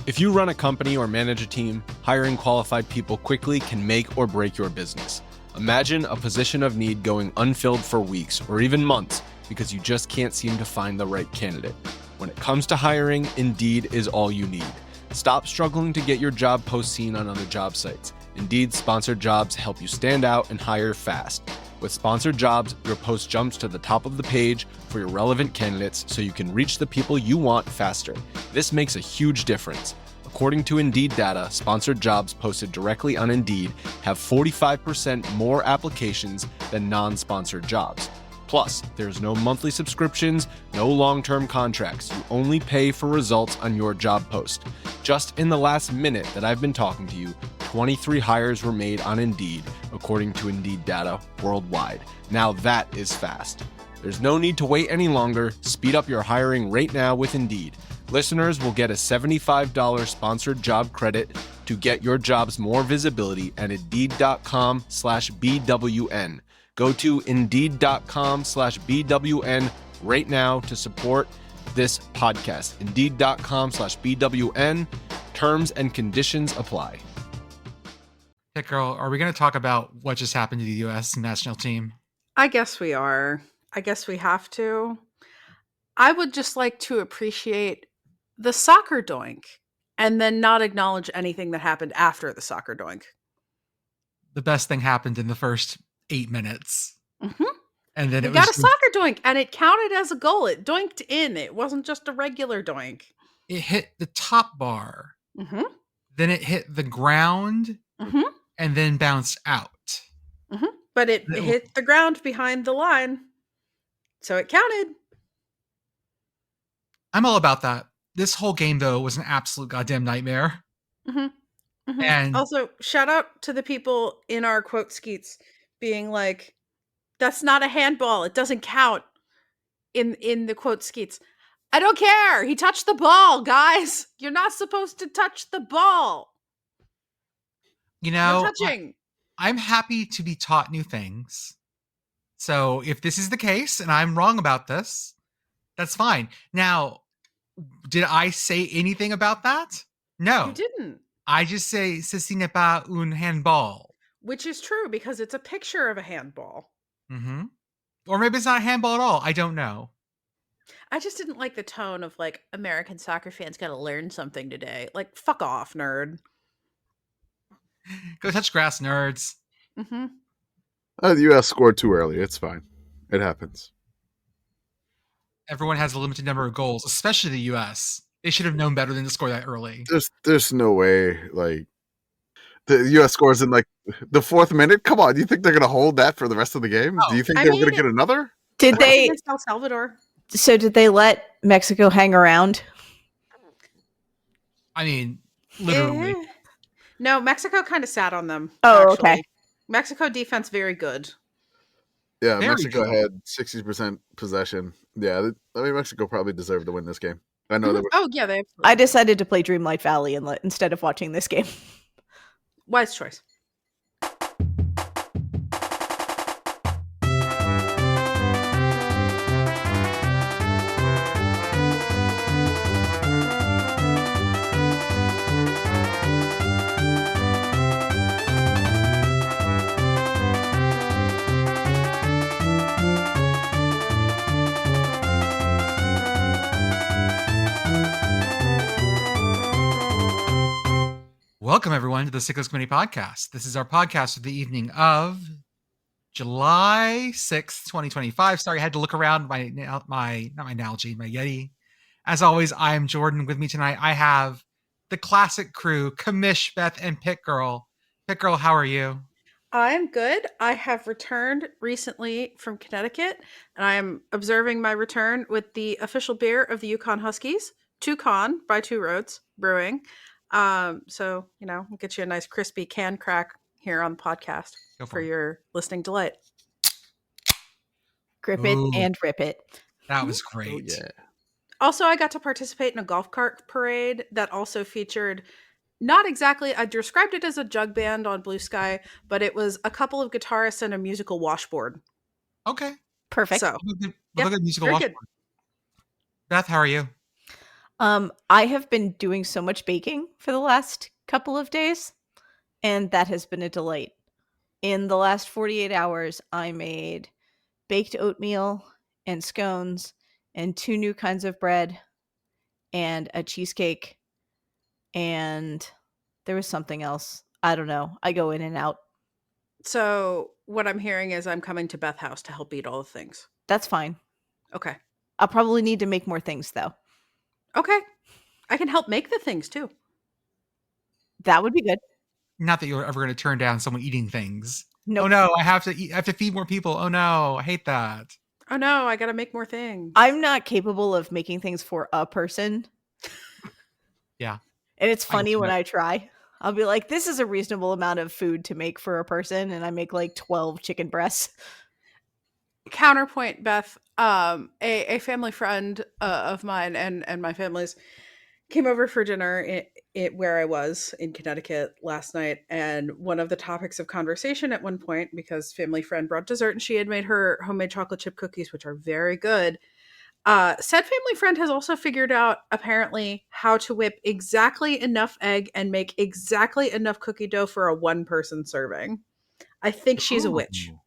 If you run a company or manage a team, hiring qualified people quickly can make or break your business. Imagine a position of need going unfilled for weeks or even months because you just can't seem to find the right candidate. When it comes to hiring, Indeed is all you need. Stop struggling to get your job post seen on other job sites. Indeed sponsored jobs help you stand out and hire fast. With sponsored jobs, your post jumps to the top of the page for your relevant candidates so you can reach the people you want faster. This makes a huge difference. According to Indeed data, sponsored jobs posted directly on Indeed have 45% more applications than non-sponsored jobs. Plus, there's no monthly subscriptions, no long-term contracts. You only pay for results on your job post. Just in the last minute that I've been talking to you, 23 hires were made on Indeed, according to Indeed data worldwide. Now that is fast. There's no need to wait any longer. Speed up your hiring right now with Indeed. Listeners will get a $75 sponsored job credit to get your jobs more visibility at Indeed.com/BWN. Go to Indeed.com/BWN right now to support this podcast. Indeed.com/BWN. Terms and conditions apply. Pitt Girl, are we going to talk about what just happened to the U.S. national team? I guess we are. I guess we have to. I would just like to appreciate the soccer doink and then not acknowledge anything that happened after the soccer doink. The best thing happened in the first 8 minutes. Mm-hmm. And then it was got a soccer doink and it counted as a goal. It doinked in. It wasn't just a regular doink. It hit the top bar. Mm-hmm. Then it hit the ground. Mm-hmm. And then bounced out. Mm-hmm. But it hit the ground behind the line. So it counted. I'm all about that. This whole game, though, was an absolute goddamn nightmare. Mm-hmm. Mm-hmm. And also, shout out to the people in our quote skeets being like, that's not a handball. It doesn't count in the quote skeets. I don't care. He touched the ball, guys. You're not supposed to touch the ball. You know, no touching. I'm happy to be taught new things. So if this is the case and I'm wrong about this, that's fine. Now, did I say anything about that? No. You didn't. I just say, ceci n'est pas un handball. Which is true because it's a picture of a handball. Mm-hmm. Or maybe it's not a handball at all. I don't know. I just didn't like the tone of like, American soccer fans got to learn something today. Like, fuck off, nerd. Go touch grass, nerds. Mm-hmm. The U.S. scored too early. It's fine. It happens. Everyone has a limited number of goals, especially the U.S. They should have known better than to score that early. There's no way, like, the U.S. scores in, like, the 4th minute? Come on, do you think they're going to hold that for the rest of the game? Oh. Do you think they're going to get another? Did they... El Salvador. So did they let Mexico hang around? I mean, literally. No, Mexico kind of sat on them. Oh, actually. okay. Mexico defense, very good. Yeah, Very Mexico good. had 60% possession. Yeah, I mean, Mexico probably deserved to win this game. I know they were. Oh, yeah, they absolutely. I decided to play Dreamlight Valley instead of watching this game. Wise choice. Welcome, everyone, to the Sickos Committee podcast. This is our podcast for the evening of July 6th, 2025. Sorry, I had to look around my not my analogy, my Yeti. As always, I am Jordan. With me tonight, I have the classic crew, Commish, Beth, and Pitt Girl. Pitt Girl, how are you? I'm good. I have returned recently from Connecticut, and I am observing my return with the official beer of the Yukon Huskies, Two Con by Two Roads Brewing. So, you know, we'll get you a nice crispy can crack here on the podcast for your listening delight. Grip it and rip it. That was great. Oh, yeah. Also, I got to participate in a golf cart parade that also featured not exactly, I described it as a jug band on Blue Sky, but it was a couple of guitarists and a musical washboard. Okay. Perfect. So, Look at musical very washboard. good. Beth, how are you? I have been doing so much baking for the last couple of days, and that has been a delight. In the last 48 hours, I made baked oatmeal and scones and 2 new kinds of bread and a cheesecake, and there was something else. I don't know. I go in and out. So what I'm hearing is I'm coming to Beth House to help eat all the things. That's fine. Okay. I'll probably need to make more things, though. Okay. I can help make the things too. That would be good. Not that you're ever going to turn down someone eating things. Nope. Oh no, I have to eat. I have to feed more people. Oh no, I hate that. Oh no, I got to make more things. I'm not capable of making things for a person. Yeah. And it's I get funny when that. I try. I'll be like, this is a reasonable amount of food to make for a person. And I make like 12 chicken breasts. Counterpoint, Beth. A family friend of mine and my family's came over for dinner where I was in Connecticut last night, and one of the topics of conversation at one point, because family friend brought dessert and she had made her homemade chocolate chip cookies, which are very good. Said family friend has also figured out apparently how to whip exactly enough egg and make exactly enough cookie dough for a one-person serving. I think she's a witch. Ooh.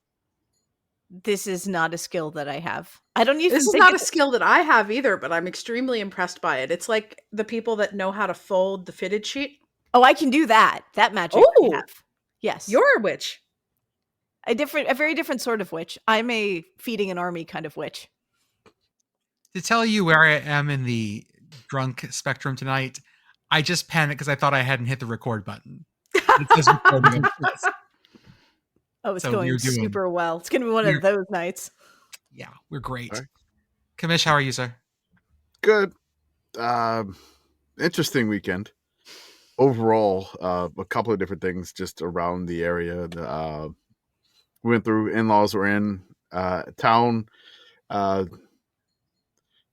This is not a skill that I have. I don't even This is think not a it's- skill that I have either, but I'm extremely impressed by it. It's like the people that know how to fold the fitted sheet. Oh, I can do that. That magic I Oh, have. Yes. you're a witch. a very different sort of witch. I'm a feeding an army kind of witch. To tell you where I am in the drunk spectrum tonight, I just panicked because I thought I hadn't hit the record button. It says recording. Oh, it's So going you're doing- super well. It's going to be one you're- of those nights. Yeah, we're great. All right. Commish, how are you, sir? Good. Interesting weekend. Overall, a couple of different things just around the area. We went through, in-laws were in town.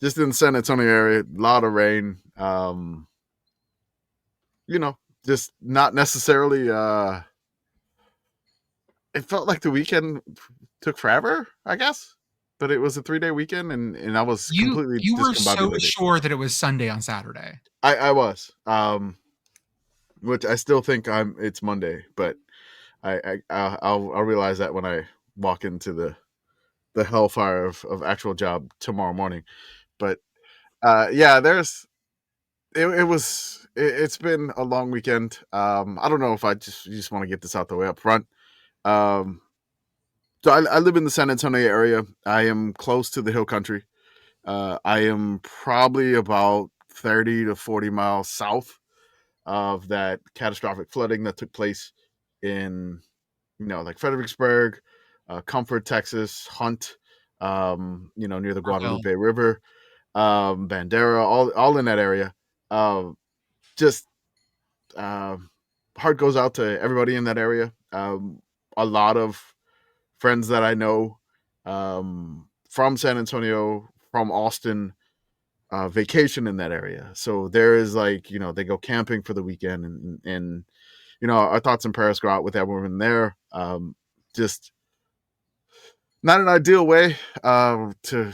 Just in the San Antonio area, a lot of rain. Just not necessarily. It felt like the weekend took forever, I guess. But it was a 3-day weekend, and I was completely You were so discombobulated. sure that it was Sunday on Saturday. I was, which I still think it's Monday, but I'll realize that when I walk into the hellfire of actual job tomorrow morning. But yeah, it's been a long weekend. I don't know if I just want to get this out the way up front. So I live in the San Antonio area. I am close to the hill country. I am probably about 30 to 40 miles south of that catastrophic flooding that took place in, like Fredericksburg, Comfort, Texas, Hunt, near the Guadalupe River, Bandera, all in that area. Just heart goes out to everybody in that area. A lot of friends that I know from San Antonio, from Austin, vacation in that area. So there is they go camping for the weekend, and our thoughts and prayers go out with everyone there. Just not an ideal way to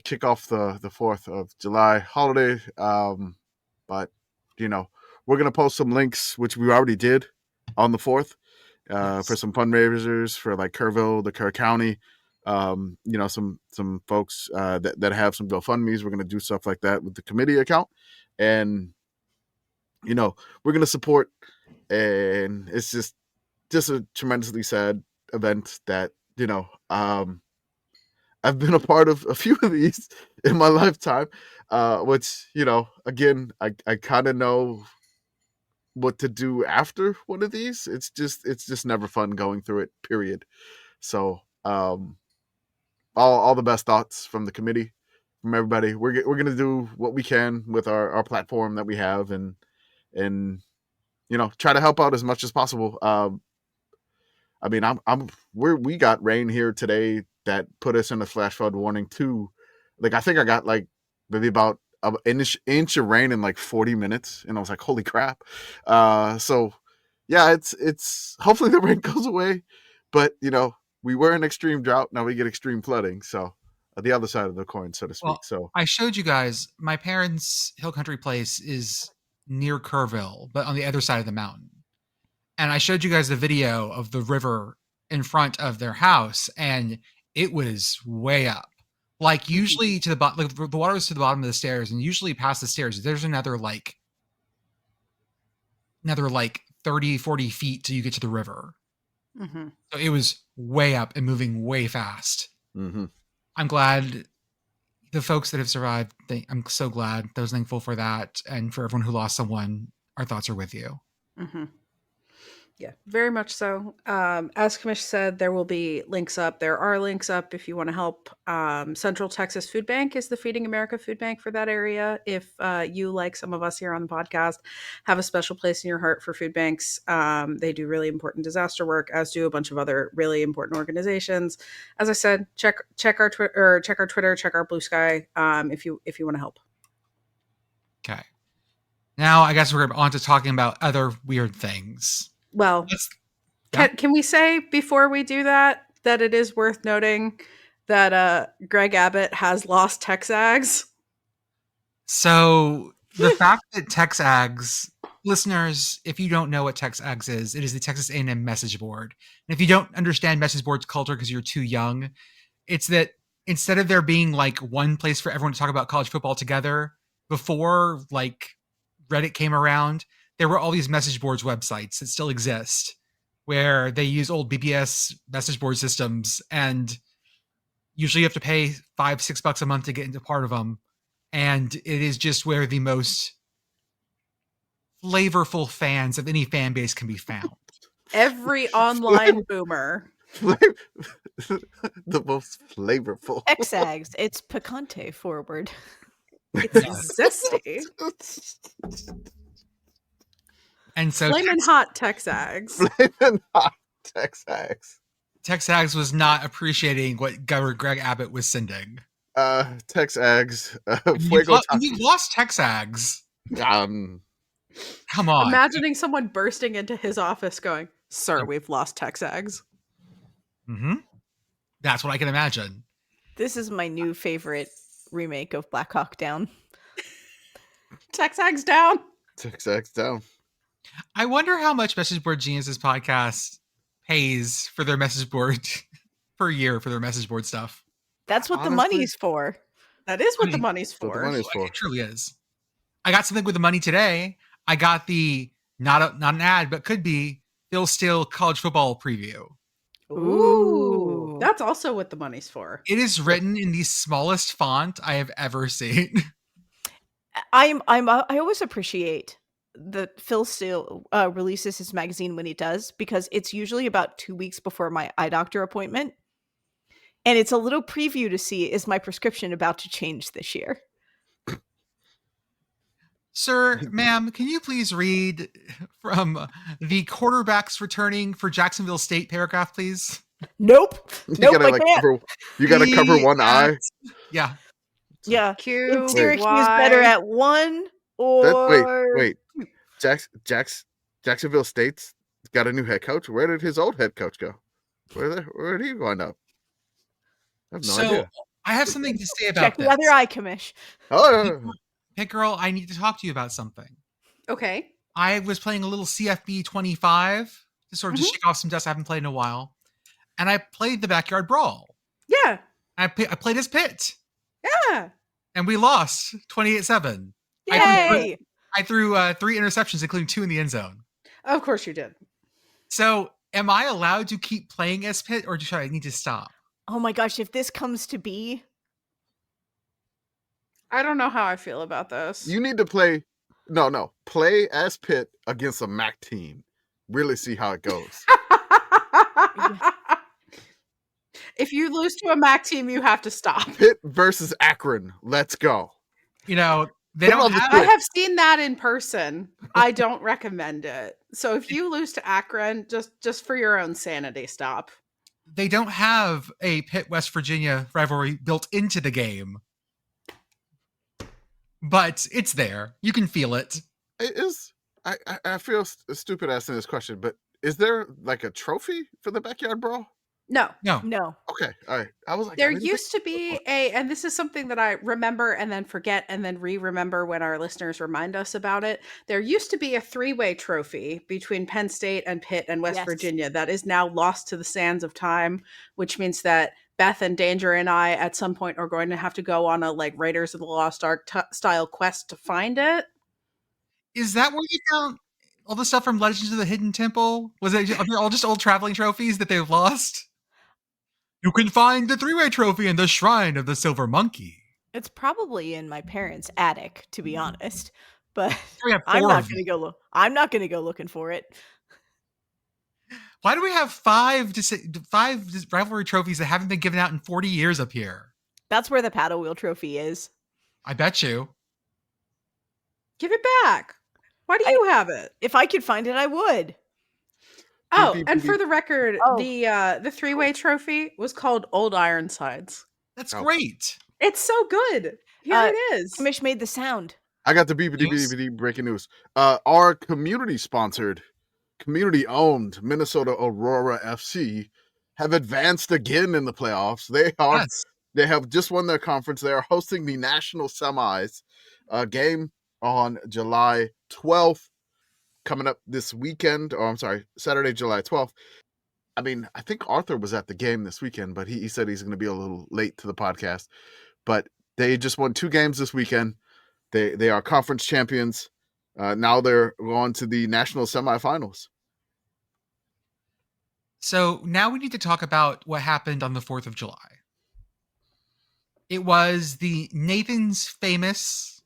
kick off the 4th of July holiday. But we're gonna post some links, which we already did on the 4th. Yes. For some fundraisers for like Kerrville, the Kerr County, some folks that have some GoFundMe's. We're going to do stuff like that with the committee account, and we're going to support. And it's just a tremendously sad event that I've been a part of a few of these in my lifetime, which again I kind of know what to do after one of these. It's just never fun going through it, period. So all the best thoughts from the committee, from everybody. We're gonna do what we can with our platform that we have, and try to help out as much as possible. I mean, we got rain here today that put us in a flash flood warning too. Like, I think I got like maybe about an inch of rain in like 40 minutes, and I was like, holy crap. So yeah, it's hopefully the rain goes away, but we were in extreme drought, now we get extreme flooding. So the other side of the coin, so to speak. Well, So I showed you guys my parents' hill country place is near Kerrville, but on the other side of the mountain. And I showed you guys the video of the river in front of their house, and it was way up. Like usually to the bottom, like the water was to the bottom of the stairs, and usually past the stairs, there's another 30, 40 feet till you get to the river. Mm-hmm. So it was way up and moving way fast. mm-hmm. I'm glad the folks that have survived. I'm so glad. I was thankful for that, and for everyone who lost someone. Our thoughts are with you. Mm-hmm. Yeah, very much so. As Commish said, there will be links up. There are links up if you want to help. Central Texas Food Bank is the Feeding America food bank for that area. If you, like some of us here on the podcast, have a special place in your heart for food banks, they do really important disaster work, as do a bunch of other really important organizations. As I said, check our Twitter, check our Blue Sky if you want to help. Okay. Now I guess we're on to talking about other weird things. Well, can we say before we do that it is worth noting that Greg Abbott has lost Texags? So the fact that Texags, listeners, if you don't know what Texags is, it is the Texas A&M message board. And if you don't understand message boards culture because you're too young, it's that instead of there being like one place for everyone to talk about college football together, before like Reddit came around, there were all these message boards websites that still exist where they use old BBS message board systems, and usually you have to pay $5-6 a month to get into part of them. And it is just where the most flavorful fans of any fan base can be found. Every online boomer. The most flavorful. Texags. It's picante forward. It's zesty. And so Flamin' hot Texags. Flamin' hot Texags. Texags was not appreciating what Governor Greg Abbott was sending. Texags. You lost Texags. Come on. Imagining someone bursting into his office going, "Sir, we've lost Texags." Mm-hmm. That's what I can imagine. This is my new favorite remake of Black Hawk Down. Texags down. Texags down. I wonder how much Message Board Geniuses podcast pays for their message board per year for their message board stuff. That's what the money's for. That is what the money's What the for. money's for. It truly is. I got something with the money today. I got the not an ad, but could be Phil Steele college football preview. Ooh, that's also what the money's for. It is written in the smallest font I have ever seen. I always appreciate that Phil Steele releases his magazine when he does, because it's usually about 2 weeks before my eye doctor appointment. And it's a little preview to see, is my prescription about to change this year? Sir, ma'am, can you please read from the quarterbacks returning for Jacksonville State paragraph, please? Nope. You Nope, gotta I like can't. cover one eye. Yeah. Yeah. Q, Syracuse Y. better at one or... Wait. Jacksonville State's got a new head coach. Where did his old head coach go? Where did he wind up? I have no idea. I have something to say about Check this. the other eye, Commish. Oh, Pitt Girl, I need to talk to you about something. Okay. I was playing a little CFB 25 to sort of just shake off some dust I haven't played in a while. And I played the Backyard Brawl. Yeah. I played as Pitt. Yeah. And we lost 28-7. Yay! I threw 3 interceptions, including 2 in the end zone. Of course you did. So am I allowed to keep playing as Pitt, or should I need to stop? Oh my gosh, if this comes to be... I don't know how I feel about this. you need to play. No, play as Pitt against a MAC team. Really see how it goes. If you lose to a MAC team, you have to stop. Pitt versus Akron. Let's go. You know, they Put it don't on the have... I have seen that in person. I don't recommend it. So if you lose to Akron, just for your own sanity, stop. They don't have a Pitt West Virginia rivalry built into the game. But it's there. You can feel it. It is. I feel stupid asking this question, but is there like a trophy for the Backyard Brawl? No. No. No. Okay, all right. I was like, There I didn't used to think be before. and this is something that I remember and then forget and then remember when our listeners remind us about it. There used to be a three-way trophy between Penn State and Pitt and West Yes. Virginia that is now lost to the sands of time, which means that Beth and Danger and I at some point are going to have to go on a like Raiders of the Lost Ark style quest to find it. Is that where you found all the stuff from Legends of the Hidden Temple? Are they all just old traveling trophies that they've lost? You can find the three-way trophy in the Shrine of the Silver Monkey. It's probably in my parents' attic, to be honest. But We have I'm four not of them. gonna go look. I'm not gonna go looking for it. Why do we have five rivalry trophies that haven't been given out in 40 years up here? That's where the paddle wheel trophy is. I bet you. Give it back. Why do you have it? If I could find it, I would. Oh, beep, and beep. for the record, Oh. the three-way trophy was called Old Ironsides. That's Oh. great. It's so good. Here it is. Commish made the sound. I got the BBD News? breaking news. Our community-sponsored, community-owned Minnesota Aurora FC have advanced again in the playoffs. Yes. They have just won their conference. They are hosting the national semis game on July 12th, coming up this weekend. Oh, I'm sorry, Saturday, July 12th. I mean, I think Arthur was at the game this weekend, but he said he's going to be a little late to the podcast. But they just won 2 games this weekend. They are conference champions. Now they're going to the national semifinals. So now we need to talk about what happened on the 4th of July. It was the Nathan's famous,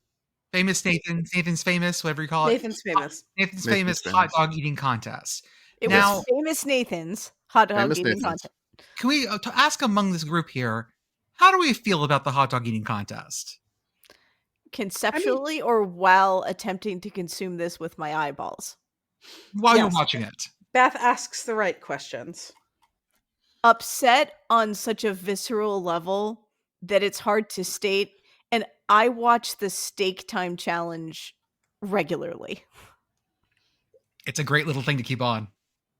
whatever you call it. Nathan's famous. Nathan's Nathan's famous hot famous. dog eating contest. It Now- was famous Nathan's hot dog Famous eating Nathan's. contest. Can we to ask among this group here, how do we feel about the hot dog eating contest? Conceptually, or while attempting to consume this with my eyeballs? While you're Yes. watching it. Beth asks the right questions. Upset on such a visceral level that it's hard to state. And I watch the steak time challenge regularly. It's a great little thing to keep on.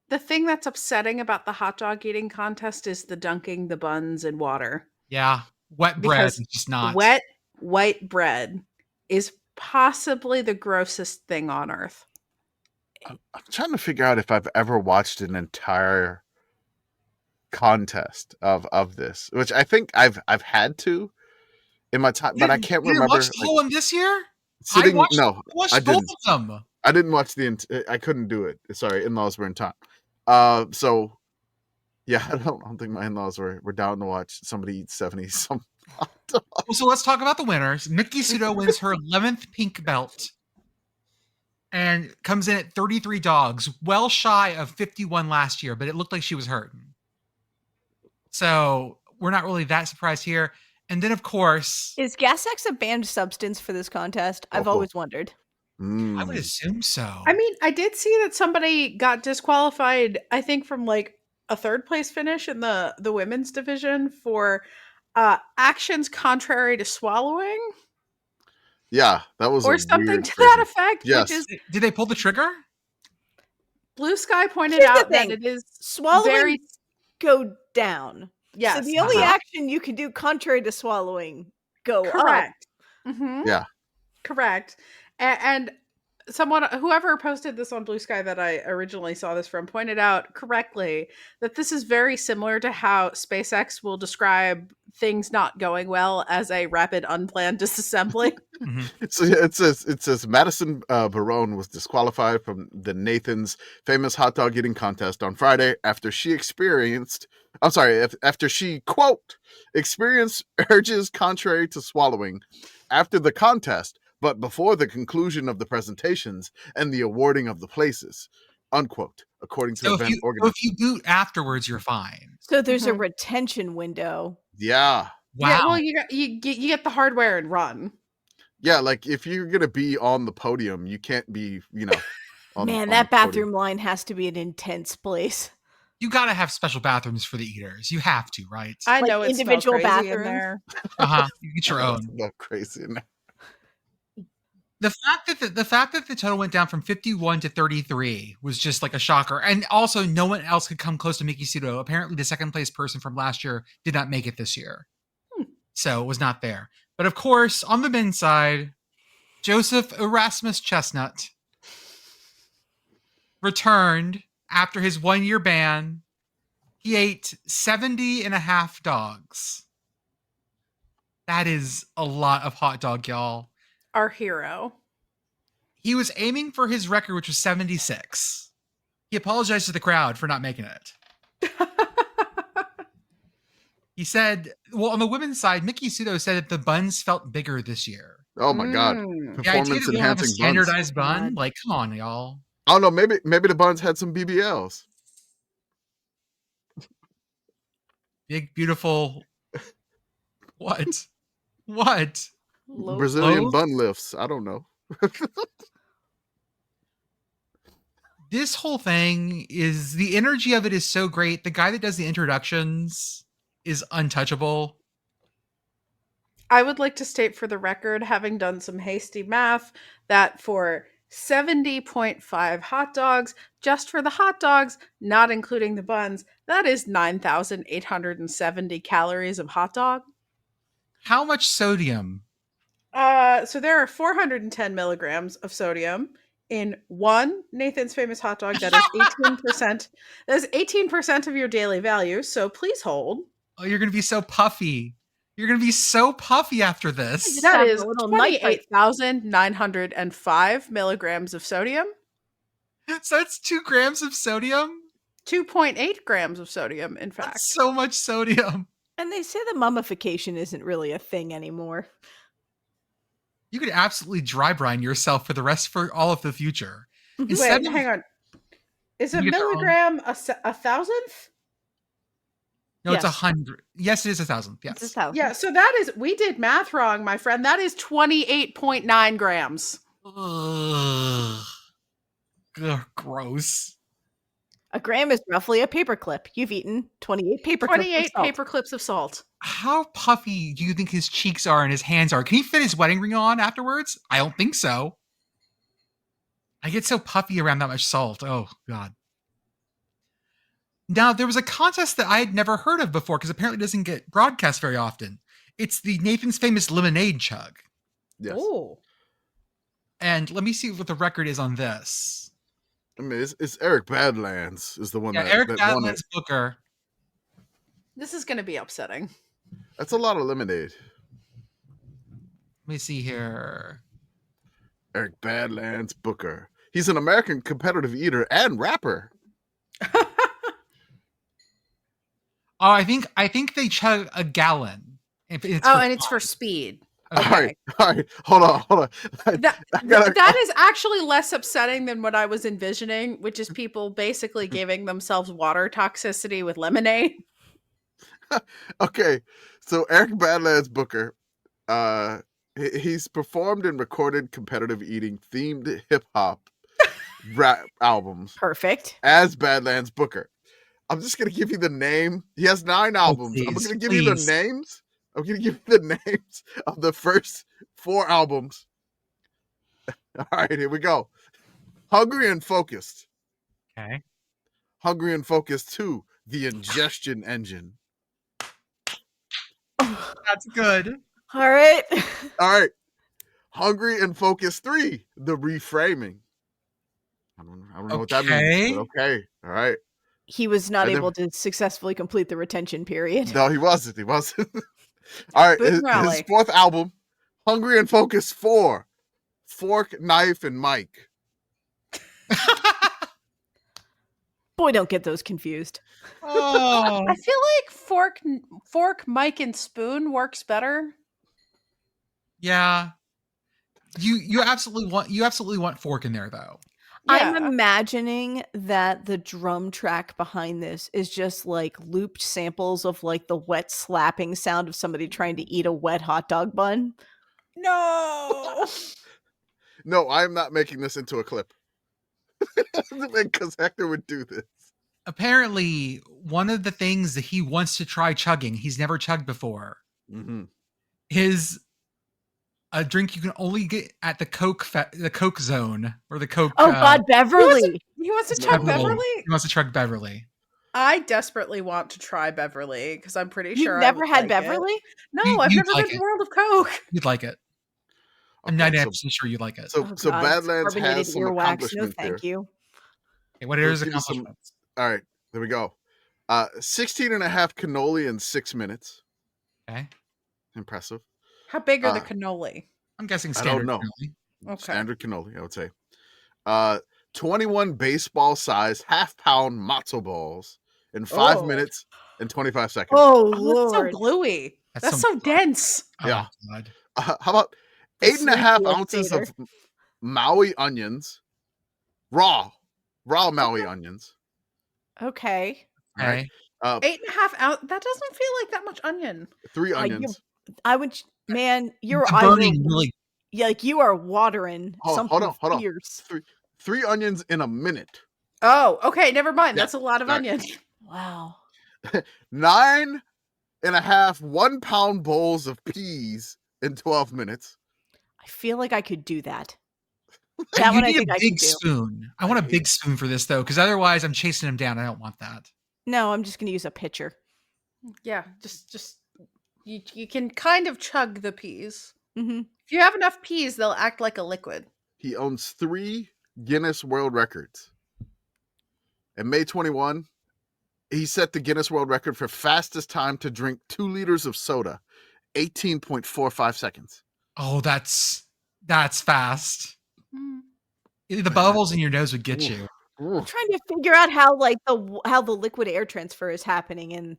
The thing that's upsetting about the hot dog eating contest is the dunking the buns in water. Yeah. Wet bread Because is just not. Wet white bread is possibly the grossest thing on earth. I'm trying to figure out if I've ever watched an entire contest of this, which I think I've had to in my time, but I can't You didn't remember. watch the whole one this year? Sitting, I watched, no, I watched I both didn't. of them. I didn't watch I couldn't do it. Sorry, in-laws were in town. So yeah, I don't think my in-laws were down to watch somebody eat 70 some. Well, so let's talk about the winners. Miko Sudo wins her 11th pink belt and comes in at 33 dogs, well shy of 51 last year, but it looked like she was hurting. So we're not really that surprised here. And then, of course, Is Gas X a banned substance for this contest? I've Oh. always wondered. I would assume so. I mean, I did see that somebody got disqualified, I think, from like a third place finish in the women's division for actions contrary to swallowing Yeah, that was or a something weird to that phrasing. effect, Yes. which is Did they pull the trigger? Blue Sky pointed Here's the out that thing. it is Swallowing very go down. yes. So the only Uh-huh. action you can do contrary to swallowing go up. correct. Mhm. Yeah. Correct. And whoever posted this on Blue Sky that I originally saw this from pointed out correctly that this is very similar to how SpaceX will describe things not going well as a rapid unplanned disassembly. So it says Madison Barone was disqualified from the Nathan's famous hot dog eating contest on Friday after she quote experienced urges contrary to swallowing after the contest, but before the conclusion of the presentations and the awarding of the places, unquote, according to So the if event you organizer. boot afterwards, you're fine. So there's a Mhm. retention window. Yeah. Wow. Yeah, well, you get the hardware and run. Yeah, like if you're gonna be on the podium, you can't be, on Man, the that podium. bathroom line has to be an intense place. You got to have special bathrooms for the eaters. You have to, right? I Like know it's individual crazy in bathrooms? there. Uh-huh. You get your That's own. not crazy. The fact that the total went down from 51 to 33 was just like a shocker. And also no one else could come close to Miko Sudo. Apparently the second place person from last year did not make it this year. So it was not there. But of course, on the men's side, Joseph Erasmus Chestnut returned after his 1-year ban. He ate 70 and a half dogs. That is a lot of hot dog, y'all. Our hero. He was aiming for his record, which was 76. He apologized to the crowd for not making it. He said, well, on the women's side, Miko Sudo said that the buns felt bigger this year. Oh my god. The idea that Performance we don't have a enhancing standardized buns. bun? Like, come on, y'all. I don't know, maybe the buns had some BBLs. Big, beautiful. What? What? Brazilian loaf? bun lifts. I don't know. This whole thing is, the energy of it is so great. The guy that does the introductions is untouchable. I would like to state for the record, having done some hasty math, that for 70.5 hot dogs, just for the hot dogs, not including the buns, that is 9,870 calories of hot dog. How much sodium? So there are 410 milligrams of sodium in one Nathan's Famous hot dog. That is 18%. That is 18% of your daily value. So please hold. Oh, you're going to be so puffy. You're going to be so puffy after this. That have is a little night bite. 28,905 milligrams of sodium. So that's 2 grams of sodium? 2.8 grams of sodium, in fact. That's so much sodium. And they say the mummification isn't really a thing anymore. You could absolutely dry brine yourself for all of the future. Wait, Instead of- hang on. Is a You get your own- milligram a thousandth? No, it's Yes. 100. Yes, it is 1,000. Yes. This is how. Yeah, so that is, we did math wrong, my friend. That is 28.9 grams. Ugh. Ugh, gross. A gram is roughly a paperclip. You've eaten 28 paperclips. 28 paper clips of salt. How puffy do you think his cheeks are and his hands are? Can he fit his wedding ring on afterwards? I don't think so. I get so puffy around that much salt. Oh, God. Now, there was a contest that I had never heard of before because apparently it doesn't get broadcast very often. It's the Nathan's Famous Lemonade Chug. Yes. Oh. And let me see what the record is on this. I mean, it's Eric Badlands is the one Yeah, that Eric that won it. Badlands Booker. This is going to be upsetting. That's a lot of lemonade. Let me see here. Eric Badlands Booker. He's an American competitive eater and rapper. Oh, I think they chug a gallon. And it's for speed. Okay. All right. Hold on. That is actually less upsetting than what I was envisioning, which is people basically giving themselves water toxicity with lemonade. Okay, so Eric Badlands Booker, he's performed and recorded competitive eating themed hip hop rap albums Perfect. as Badlands Booker. I'm just gonna give you the name. He has 9 albums. I'm please, gonna give you the names. I'm gonna give you the names of the first 4 albums. All right, here we go. Hungry and Focused. Okay. Hungry and Focused 2, The Ingestion Engine. That's good. All right. All right. Hungry and Focused 3, The Reframing. I don't know what that means. But okay. All right. He was not And then- able to successfully complete the retention period. No, he wasn't. All right. Boot His rally. 4th album, Hungry and Focused 4, Fork, Knife, and Mike. Boy, don't get those confused. Oh. I feel like fork, mic, and spoon works better. Yeah. You absolutely want fork in there though. I'm Yeah. imagining that the drum track behind this is just like looped samples of like the wet slapping sound of somebody trying to eat a wet hot dog bun. No. No, I am not making this into a clip. Because Hector would do this. Apparently, one of the things that he wants to try chugging, he's never chugged before, Mm-hmm. is a drink you can only get at the Coke zone or the Coke. Oh God, Beverly. He wants to chug Beverly. He wants to chug Beverly. I desperately want to try Beverly because I'm pretty You've sure never I would had like Beverly? It. No, You- I've you'd never like been to it. World of Coke. You'd like it. I'm Okay, 99% sure you'd like it. So Oh, so God, Badlands carbonated has some earwax. No, accomplishments thank here. you. Okay, what are his give you some- accomplishments? All right, there we go. 16 and a half cannoli in 6 minutes. Okay. Impressive. How big are the Uh, cannoli? I'm guessing I don't standard. know. cannoli. Okay. Standard cannoli, I would say. 21 baseball-sized half-pound matzo balls in 5 Oh. minutes and 25 seconds. Oh, Oh, that's so Lord. gluey. That's That's so- so dense. Yeah. Oh, God. How about The 8.5 sleepiest ounces Vader. of Maui onions, raw Maui onions. Okay. Okay. 8.5 ounce. That doesn't feel like that much onion. 3 Like, onions. I would, man, your The eyes are burning really. like you are watering Hold something on. fierce. 3 onions in a minute. Oh, okay. Never mind. Yeah. That's a lot of All right. onion. Wow. 9.5 1-pound bowls of peas in 12 minutes. I feel like I could do that. You That one I need think a I big could do. spoon. I want a big spoon for this though, because otherwise I'm chasing him down. I don't want that. No, I'm just going to use a pitcher. Yeah. Just you can kind of chug the peas. Hmm. If you have enough peas, they'll act like a liquid. He owns 3 Guinness World Records. In May 21, he set the Guinness World Record for fastest time to drink 2 liters of soda, 18.45 seconds. Oh, that's fast. The bubbles in your nose would get you. I'm trying to figure out how the liquid air transfer is happening in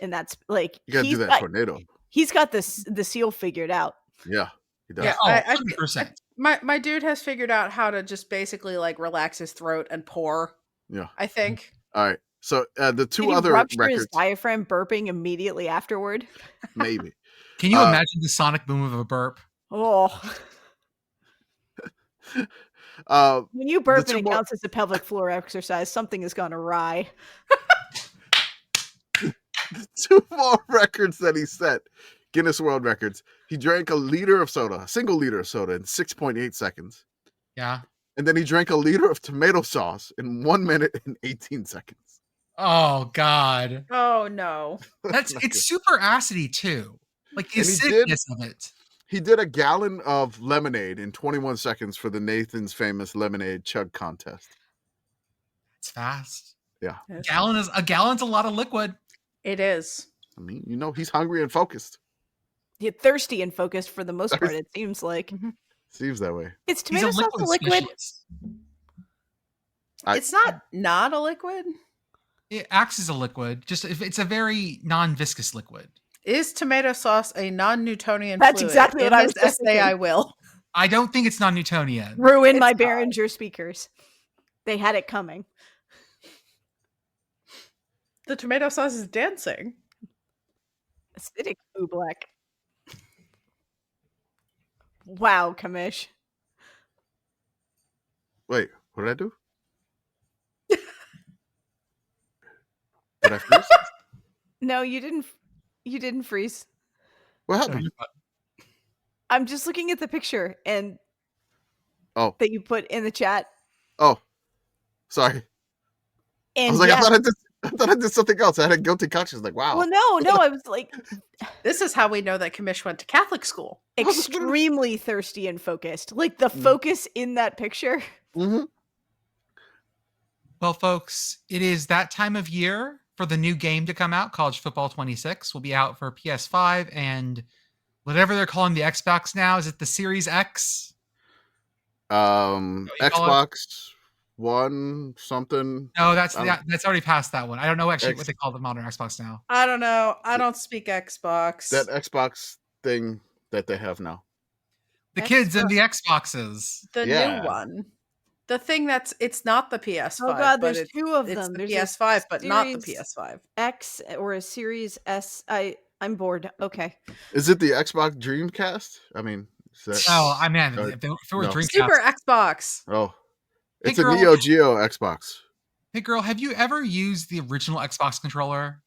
that's like You gotta do that tornado. He's got the seal figured out. Yeah, he does. Yeah, I- 100%. My dude has figured out how to just basically like relax his throat and pour. Yeah. I think. All right. So the 2 Did he other rupture his records, diaphragm burping immediately afterward? maybe. Can you Uh, imagine the sonic boom of a burp? Oh, when you burp two and it more- counts as a pelvic floor exercise, something has gone awry. 2 more records that he set, Guinness World Records. He drank a single liter of soda in 6.8 seconds. Yeah. And then he drank a liter of tomato sauce in 1 minute and 18 seconds. Oh God. Oh no. That's not it's super acidy too. Like the And he did- sickness of it. He did a gallon of lemonade in 21 seconds for the Nathan's famous lemonade chug contest. It's fast. Yeah. A gallon's a lot of liquid. It is. I mean, he's hungry and focused. You're thirsty and focused for the most part, it seems like. Seems that way. It's He's tomato sauce a liquid? specialist. It's not a liquid. It acts as a liquid. Just if it's a very non-viscous liquid. Is tomato sauce a non-Newtonian That's fluid? exactly what In I was this just essay, thinking. I will. I don't think it's non-Newtonian. Ruin my It's not. Behringer speakers. They had it coming. The tomato sauce is dancing. Acidic oobleck. Wow, Commish. Wait, what did I do? Did I freeze? No, you didn't. You didn't freeze. What No, happened? you're fine. I'm just looking at the picture and Oh, that you put in the chat. sorry. I And was like, yeah, I thought I did something else. I had a guilty conscience. Like, wow. well, no, I was like This is how we know that Commish went to Catholic school. extremely thirsty and focused. Like the focus in that picture. Mm-hmm. Well, folks, it is that time of year for the new game to come out. College Football 26 will be out for PS5 and whatever they're calling the Xbox now. Is it the Series X? Um, you call it? Xbox One something. No, that's Um, that's already past that one. I don't know actually X- what they call the modern Xbox now. I don't know. I don't speak Xbox. That Xbox thing that they have now. The kids and the Xboxes. the Yeah. new one. The thing it's not the PS5. Oh god, but there's it's, two of it's them. the There's a PS5, but not the Series PS5. X or a Series S. I'm bored. Okay. Is it the Xbox Dreamcast? I mean, is that, Oh, I mean, Uh, if it were no. Dreamcast. Super Xbox. oh, Hey, it's a girl. Neo Geo Xbox. Hey, girl, have you ever used the original Xbox controller?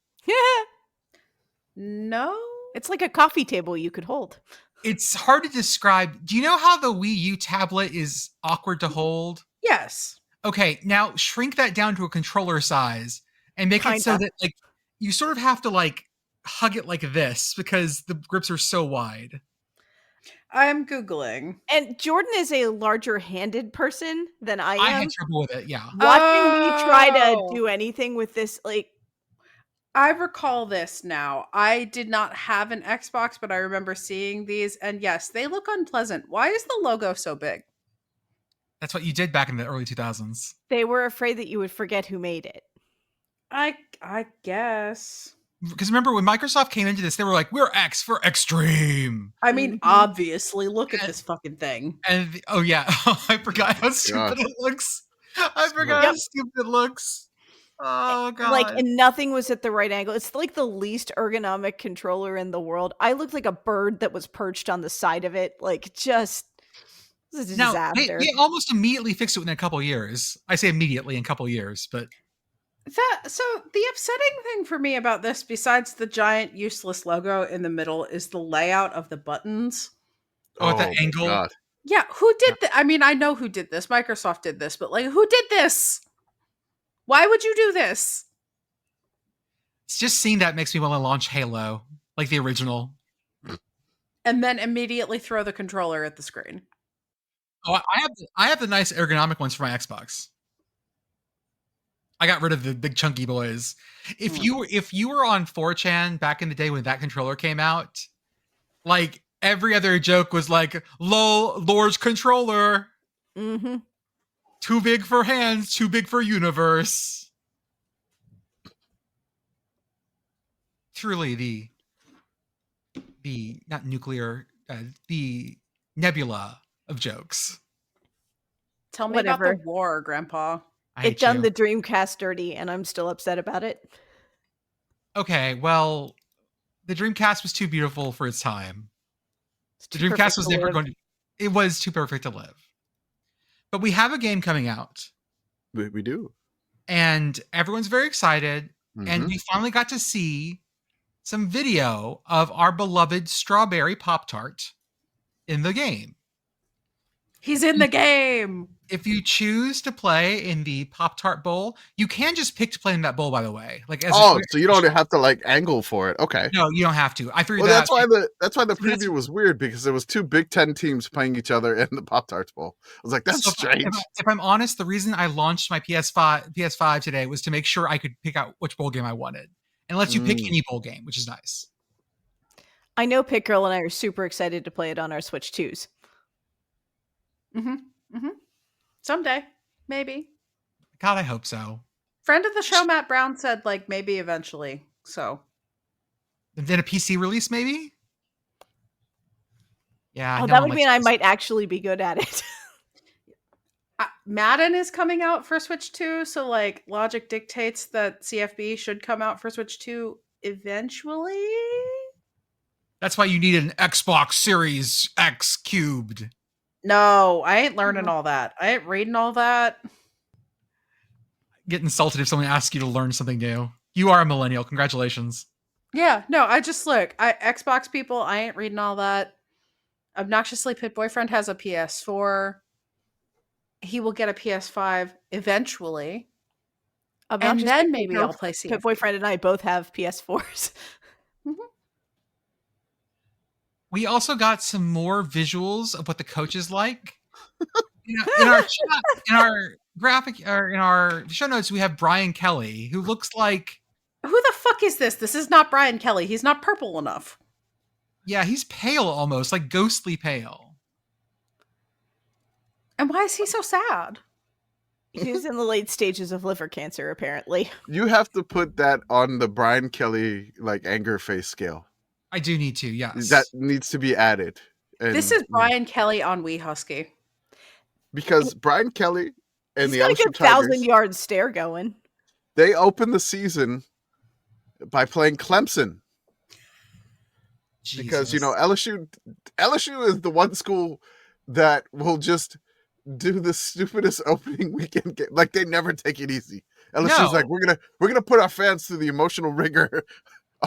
No. It's like a coffee table you could hold. It's hard to describe. Do you know how the Wii U tablet is awkward to hold? Yes. Okay, now shrink that down to a controller size and make it so Kinda. that like you sort of have to like hug it like this because the grips are so wide. I'm Googling. And Jordan is a larger handed person than I I am. had trouble with it, yeah. Watching me try to Oh. do anything with this, like, I recall this now. I did not have an Xbox, but I remember seeing these, and yes, they look unpleasant. Why is the logo so big? That's what you did back in the early 2000s. they were afraid that you would forget who made it. I guess. Because remember when Microsoft came into this, they were like, "We're X for extreme." I mean, Mhm. obviously, look at this fucking thing. And oh yeah, I forgot how stupid it looks. I forgot how Yep. stupid it looks. Oh god! Like, and nothing was at the right angle. It's like the least ergonomic controller in the world. I looked like a bird that was perched on the side of it. Like, just this is a now disaster. they almost immediately fixed it within a couple years. I say immediately in a couple years, but So the upsetting thing for me about this, besides the giant useless logo in the middle, is the layout of the buttons. at the my angle. God. Yeah, who did that? I mean, I know who did this. Microsoft did this, but like, who did this? Why would you do this? It's just seeing that makes me want to launch Halo, like the original. And then immediately throw the controller at the screen. Oh, I have the nice ergonomic ones for my Xbox. I got rid of the big chunky boys. If you were on 4chan back in the day when that controller came out, like every other joke was like, "Lol, Lord's controller, Mm-hmm. too big for hands, too big for universe." Truly, the not nuclear, the nebula of jokes. Tell me about Whatever. the war, Grandpa. I It hate done you. the Dreamcast dirty, and I'm still upset about it. Okay, well, the Dreamcast was too beautiful for its time. It's The too Dreamcast perfect was to never live. going to. It was too perfect to live. But we have a game coming out, We do. and everyone's very excited. And Mhm. we finally got to see some video of our beloved strawberry Pop-Tart in the game. He's in the game. If you choose to play in the Pop-Tart bowl, you can just pick to play in that bowl, by the way. Like as Oh, so you don't have to like angle for it. Okay. No, you don't have to. I figured Well, that that's why the So that's- preview was weird because there was two Big Ten teams playing each other in the Pop Tarts Bowl. I was like, that's So strange. if I'm honest, the reason I launched my PS5 today was to make sure I could pick out which bowl game I wanted. And it lets you pick Mm. any bowl game, which is nice. I know Pitt Girl and I are super excited to play it on our Switch 2s. Someday, maybe. God, I hope so. Friend of the show, Matt Brown, said like maybe eventually. So And then a PC release, maybe? Yeah. Oh, no that one would likes mean I PC. might actually be good at it. Madden is coming out for Switch 2, so like logic dictates that CFB should come out for Switch 2 eventually. That's why you need an Xbox Series X cubed. No, I ain't learning all that. I ain't reading all that. Get insulted if someone asks you to learn something new. You are a millennial. Congratulations. Yeah, no, I just look. Xbox people, I ain't reading all that. Obnoxiously Pit Boyfriend has a PS4. He will get a PS5 eventually. And then maybe I'll play CFB. Pit Boyfriend and I both have PS4s. We also got some more visuals of what the coach is like. In our chat, in our graphic, or in our show notes, we have Brian Kelly, who looks like, Who the fuck is this? This is not Brian Kelly. He's not purple enough. yeah, he's pale almost, like ghostly pale. And why is he so sad? He's in the late stages of liver cancer, apparently. You have to put that on the Brian Kelly like anger face scale. I do need to, yes. That needs to be added. And This is Brian Kelly on Wee Husky. because Brian Kelly and He's the got a LSU good Tigers, 1,000-yard stare going. they opened the season by playing Clemson because Jesus. LSU is the one school that will just do the stupidest opening weekend game. Like they never take it easy. LSU's No. like we're gonna put our fans through the emotional rigor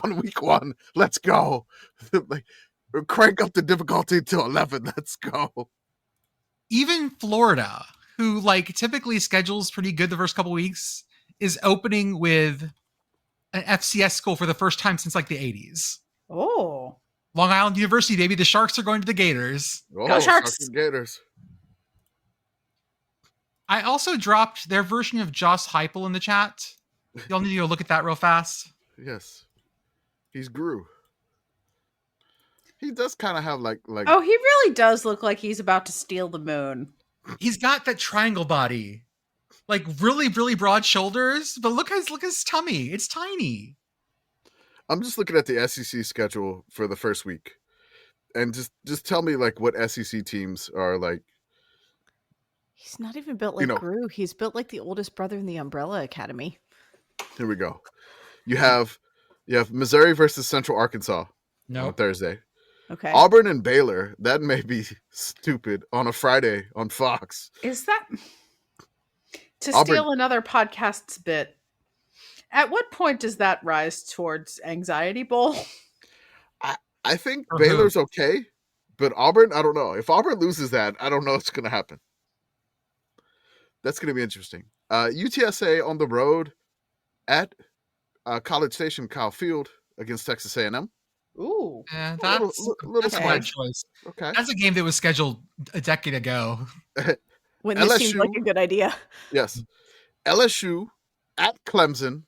on week one. Let's go. Like Crank up the difficulty to 11. Let's go. Even Florida, who like typically schedules pretty good the first couple weeks, is opening with an FCS school for the first time since like the 80s. Oh. Long Island University, baby. The Sharks are going to the Gators. Oh, Sharks! and Gators. I also dropped their version of Joss Heupel in the chat. Y'all need to go look at that real fast. Yes. He's Gru. He does kind of have like. Oh, he really does look like he's about to steal the moon. He's got that triangle body. Like really, really broad shoulders, but look at his tummy. It's tiny. I'm just looking at the SEC schedule for the first week, and just tell me like what SEC teams are like. He's not even built like Gru. He's built like the oldest brother in the Umbrella Academy. Here we go. You have Missouri versus Central Arkansas on Thursday. Okay. Auburn and Baylor. That may be stupid on a Friday on Fox. Is that to Auburn. steal another podcast's bit? At what point does that rise towards Anxiety Bowl? I think Baylor's okay, but Auburn, I don't know. If Auburn loses that, I don't know what's going to happen. That's going to be interesting. UTSA on the road at College Station, Kyle Field against Texas A&M. Ooh. Yeah, That's a bad choice. Okay. That's a game that was scheduled a decade ago. When this seemed like a good idea. Yes. LSU at Clemson.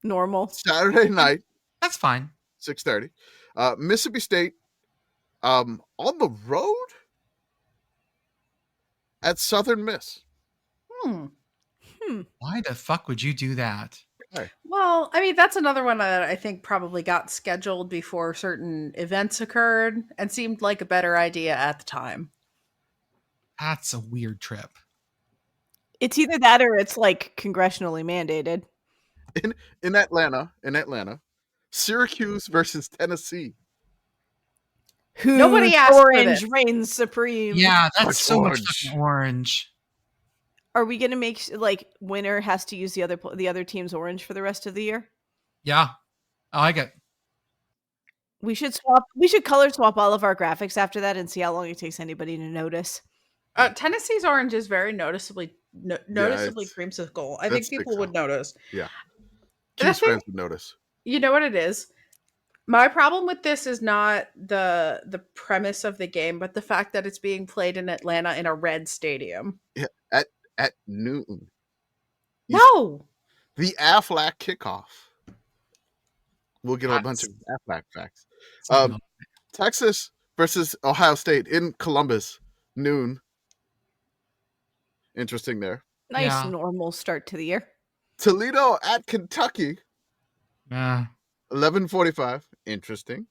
Normal. Saturday night. That's fine. 6:30. Mississippi State on the road at Southern Miss. Why the fuck would you do that? Well, I mean, that's another one that I think probably got scheduled before certain events occurred and seemed like a better idea at the time. That's a weird trip. It's either that or it's like congressionally mandated. In Atlanta, Syracuse versus Tennessee. Nobody asked for orange this. reigns supreme. Yeah, that's Much so orange. much fucking orange. Are we gonna make like winner has to use the other team's orange for the rest of the year? Yeah, I like it. We should swap. We should color swap all of our graphics after that and see how long it takes anybody to notice. Tennessee's orange is very noticeably creamsicle. I think people would notice. Yeah. Chiefs fans would notice. You know what it is? My problem with this is not the premise of the game, but the fact that it's being played in Atlanta in a red stadium. Yeah, at noon. No. The Aflac kickoff. We'll get a bunch of Aflac facts. Texas versus Ohio State in Columbus, noon. Interesting there. Nice normal start to the year. Toledo at Kentucky. 11:45. Interesting.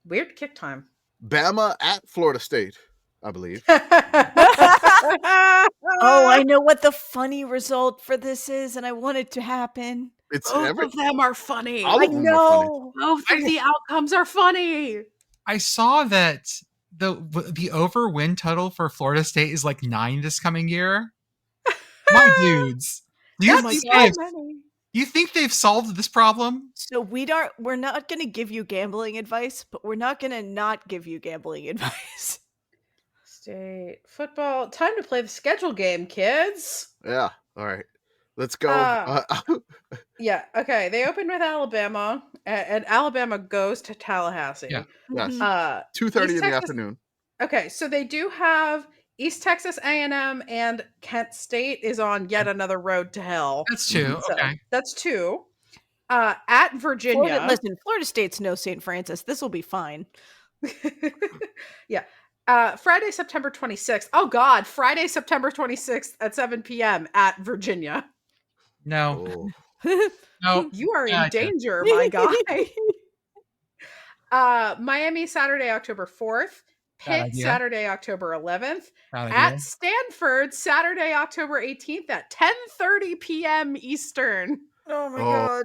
Weird kick time. Bama at Florida State, I believe. Oh, I know what the funny result for this is, and I want it to happen. Both of them are funny. All I of them are know. Both of the outcomes are funny. I saw that the over win total for Florida State is like 9 this coming year. My dudes, you think they've solved this problem? So we're not going to give you gambling advice, but we're not going to not give you gambling advice. State football. Time to play the schedule game, kids. Yeah. All right. Let's go. Yeah. Okay. They opened with Alabama, and Alabama goes to Tallahassee. Yeah. Yes. Mm-hmm. 2:30 in the afternoon. Okay. So they do have East Texas A&M and Kent State is on yet another road to hell. That's 2. So Okay. that's 2. At Virginia. Florida State's no St. Francis. This will be fine. Yeah. Friday, September 26th. Oh, God. Friday, September 26th at 7 p.m. at Virginia. No. Oh. No. You are in danger, my guy. Miami, Saturday, October 4th. Pitt, Saturday, October 11th. At Stanford, Saturday, October 18th at 10:30 p.m. Eastern. Oh, my God.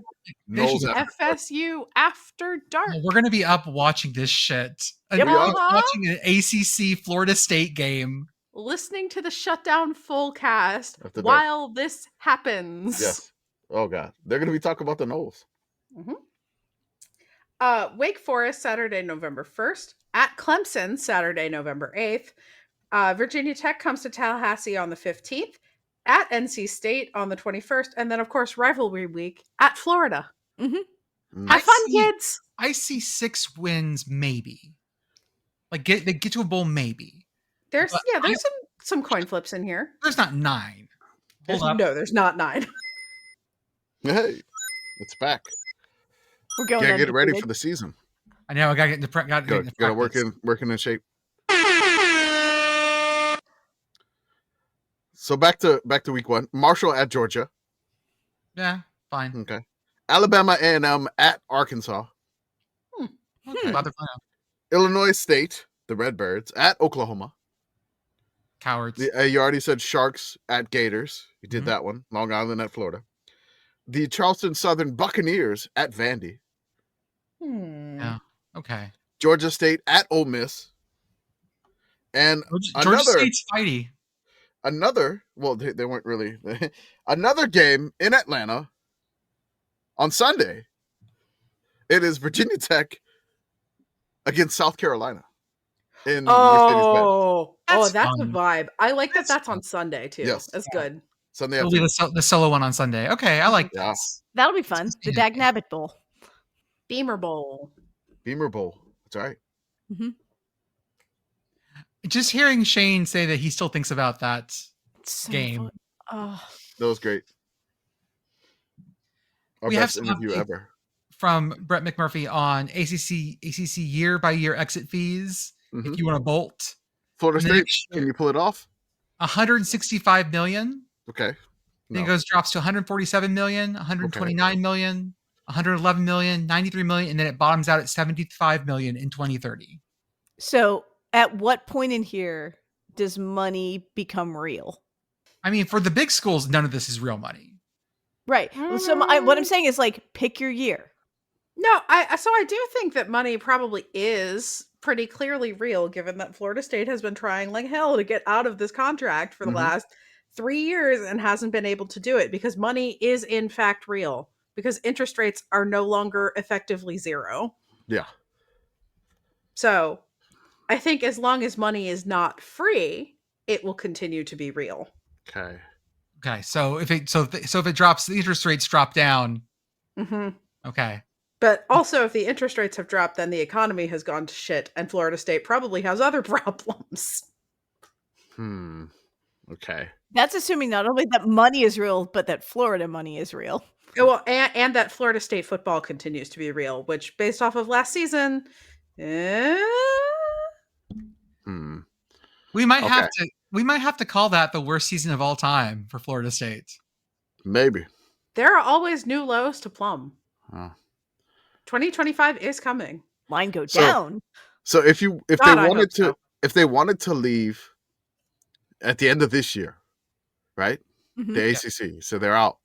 FSU After Dark. We're going to be up watching this shit. Yep. Watching an ACC Florida State game. Listening to the Shutdown full cast while this happens. Yes. Oh, God. They're going to be talking about the Knowles. Mm-hmm. Wake Forest, Saturday, November 1st. At Clemson, Saturday, November 8th. Virginia Tech comes to Tallahassee on the 15th. At NC State on the 21st. And then, of course, rivalry week at Florida. Mm-hmm. Have fun, kids. I see 6 wins, maybe. Like they get to a bowl, maybe. There's some coin flips in here. There's not 9. Hold up. No, there's not 9. Hey, it's back. We're going. Gotta get ready for the season. I know. I gotta get into prep. Gotta working in shape. So back to week 1. Marshall at Georgia. Yeah, fine. Okay. Alabama A&M at Arkansas. Okay. About to find out. Illinois State, the Redbirds, at Oklahoma. Cowards. You already said Sharks at Gators. You did that one. Long Island at Florida. The Charleston Southern Buccaneers at Vandy. Yeah. Okay. Georgia State at Ole Miss. And Georgia State's fighty. Well, they weren't really. Another game in Atlanta on Sunday. It is Virginia Tech against South Carolina. That's fun. a vibe. I like that's on Sunday too. Yes. That's good. Sunday It'll be afternoon. the solo one on Sunday. Okay, I like this. That'll be fun. The Dag Nabbit Bowl. Beamer Bowl. That's right. Mm-hmm. Just hearing Shane say that he still thinks about that So game. Oh. That was great. Our We have best some interview updates ever. From Brett McMurphy on ACC year by year exit fees. Mhm. If you want to bolt, Florida and then State, it- can you pull it off? 165 million. Okay. Then it drops to 147 million, 129 million, 111 million, 93 million, and then it bottoms out at 75 million in 2030. So, at what point in here does money become real? I mean, for the big schools, none of this is real money. Right. So, what I'm saying is, like, pick your year. No, I do think that money probably is pretty clearly real, given that Florida State has been trying like hell to get out of this contract for the last 3 years and hasn't been able to do it because money is in fact real because interest rates are no longer effectively zero. Yeah. So I think as long as money is not free, it will continue to be real. Okay. Okay, so if it drops, the interest rates drop down. Mm-hmm. Okay. But also, if the interest rates have dropped, then the economy has gone to shit, and Florida State probably has other problems. Okay. That's assuming not only that money is real, but that Florida money is real. Well, and that Florida State football continues to be real, which, based off of last season, we might have to call that the worst season of all time for Florida State. Maybe. There are always new lows to plumb. 2025 is coming. Line go down. So if they wanted to leave at the end of this year, right? Mhm. The ACC, so they're out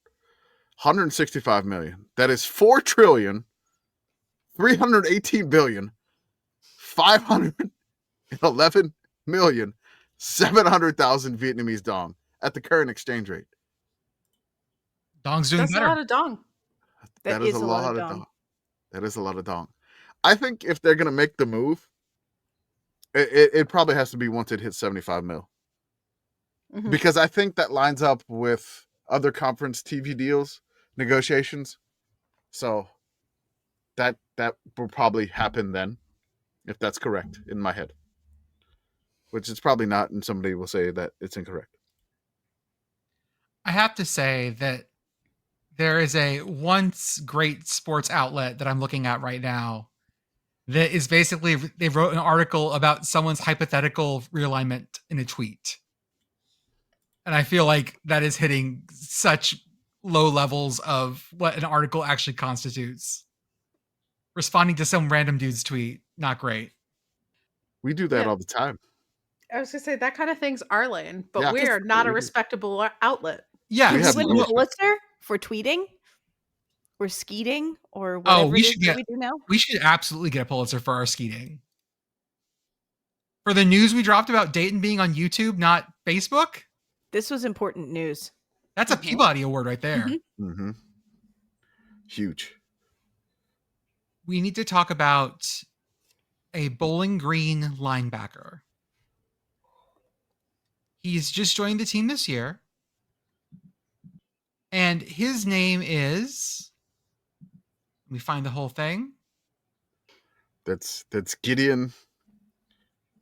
165 million. That is 4,318,511,700,000 Vietnamese dong at the current exchange rate. Dong's doing That's better. a lot of dong. That is a lot of dong. That is a lot of dong. I think if they're gonna make the move, it probably has to be once it hits 75 mil. Mhm. Because I think that lines up with other conference TV deals, negotiations. So that will probably happen then, if that's correct in my head. Which it's probably not, and somebody will say that it's incorrect. I have to say that there is a once great sports outlet that I'm looking at right now that is basically, they wrote an article about someone's hypothetical realignment in a tweet. And I feel like that is hitting such low levels of what an article actually constitutes. Responding to some random dude's tweet, not great. We do that Yeah. all the time. I was going to say, that kind of thing's our lane, but Yeah. we are not a We do. respectable outlet. Yeah. We Did have you win no- a Pulitzer for tweeting or skeeting or whatever we it is should that get- we do now? We should absolutely get a Pulitzer for our skeeting. For the news we dropped about Dayton being on YouTube, not Facebook, This was important news. that's a Peabody Award right there. Mhm. Mm-hmm. Huge. we need to talk about a Bowling Green linebacker. He's just joined the team this year. And his name is, let me find the whole thing. That's Gideon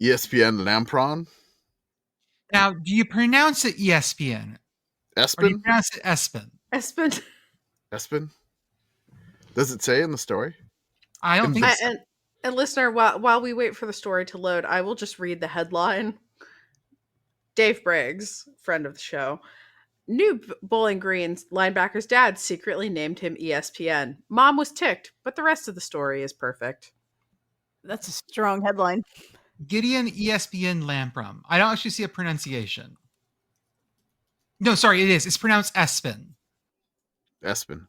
ESPN Lampron. Now, do you pronounce it ESPN? Or do you Espen? pronounce it Espen? Espen. Espen? Does it say in the story? I don't think so. And listener, while we wait for the story to load, I will just read the headline. Dave Briggs, friend of the show, knew Bowling Green's linebacker's dad secretly named him ESPN. Mom was ticked, but the rest of the story is perfect. That's a strong headline. Gideon ESPN Lamprum. I don't actually see a pronunciation. No, sorry, it is. It's pronounced Espen. Espen.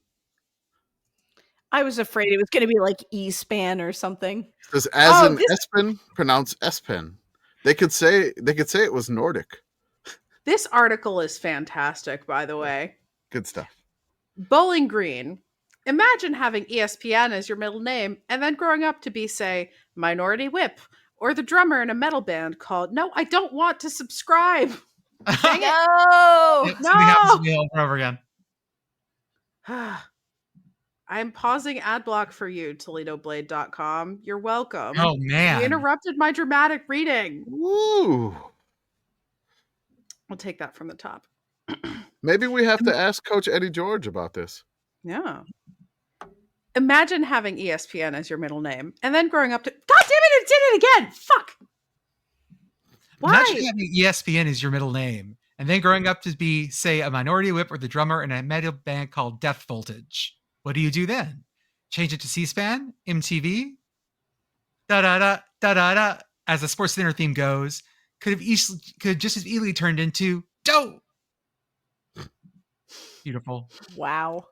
I was afraid it was going to be like E-span or something. Because as in Espen, pronounce Espen. They could say it was Nordic. This article is fantastic, by the way. Good stuff. Bowling Green. Imagine having ESPN as your middle name and then growing up to be, say, Minority Whip or the drummer in a metal band called No, I Don't Want to Subscribe. Dang it. No! Yep, something happens to me over and over again. I'm pausing ad block for you, ToledoBlade.com. You're welcome. Oh, man. You interrupted my dramatic reading. Woo! I'll take that from the top. Maybe we have to ask Coach Eddie George about this. Yeah. Imagine having ESPN as your middle name and then growing up to... God damn it did it again! Fuck! Why? Imagine having ESPN as your middle name and then growing up to be, say, a Minority Whip or the drummer in a metal band called Death Voltage. What do you do then? Change it to C-SPAN? MTV? Da-da-da, da-da-da. As the Sports Center theme goes, could just as easily turned into Doe. Beautiful. Wow.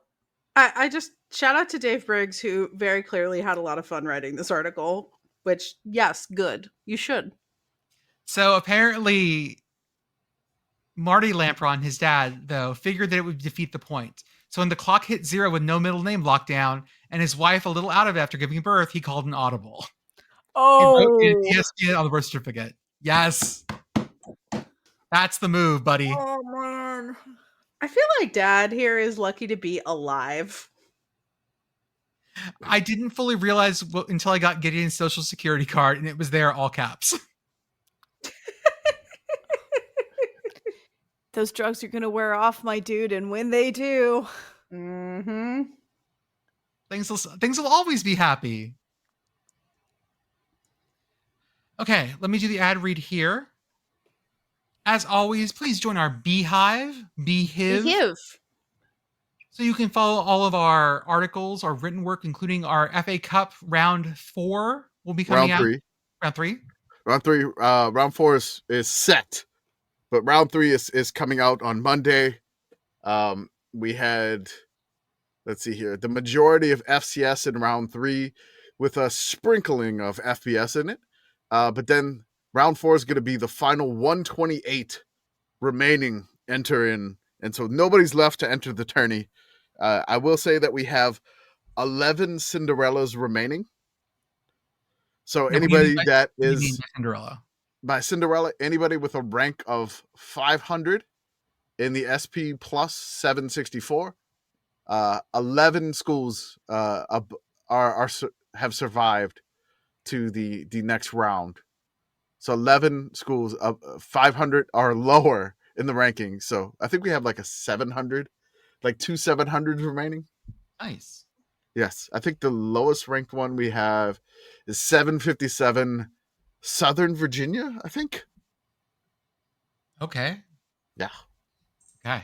I just shout out to Dave Briggs, who very clearly had a lot of fun writing this article, which, yes, good. You should. So apparently Marty Lampron, his dad, though, figured that it would defeat the point. So when the clock hit 0 with no middle name lockdown and his wife a little out of it after giving birth, he called an audible. Oh. And wrote in ESPN on the birth certificate. Yes. That's the move, buddy. Oh, man. I feel like Dad here is lucky to be alive. I didn't fully realize until I got Gideon's social security card and it was there all caps. Those drugs are going to wear off, my dude, and when they do... Mm-hmm. Things will always be happy. Okay, let me do the ad read here. As always, please join our Beehive, Beehive. So you can follow all of our articles, our written work, including our FA Cup round 4 will be coming out. Round 3? Round 3. Round 4 is set. But round 3 is coming out on Monday. We had, let's see here, the majority of FCS in round 3 with a sprinkling of FBS in it. But then round 4 is going to be the final 128 remaining enter in. And so nobody's left to enter the tourney. I will say that we have 11 Cinderellas remaining. So anybody that is... Cinderella. By Cinderella, anybody with a rank of 500 in the SP plus 764, 11 schools have survived to the next round. So 11 schools of 500 are lower in the ranking. So I think we have like a 700, like 2 700s remaining. Nice. Yes, I think the lowest ranked one we have is 757. Southern Virginia, I think. Okay. Yeah. Okay.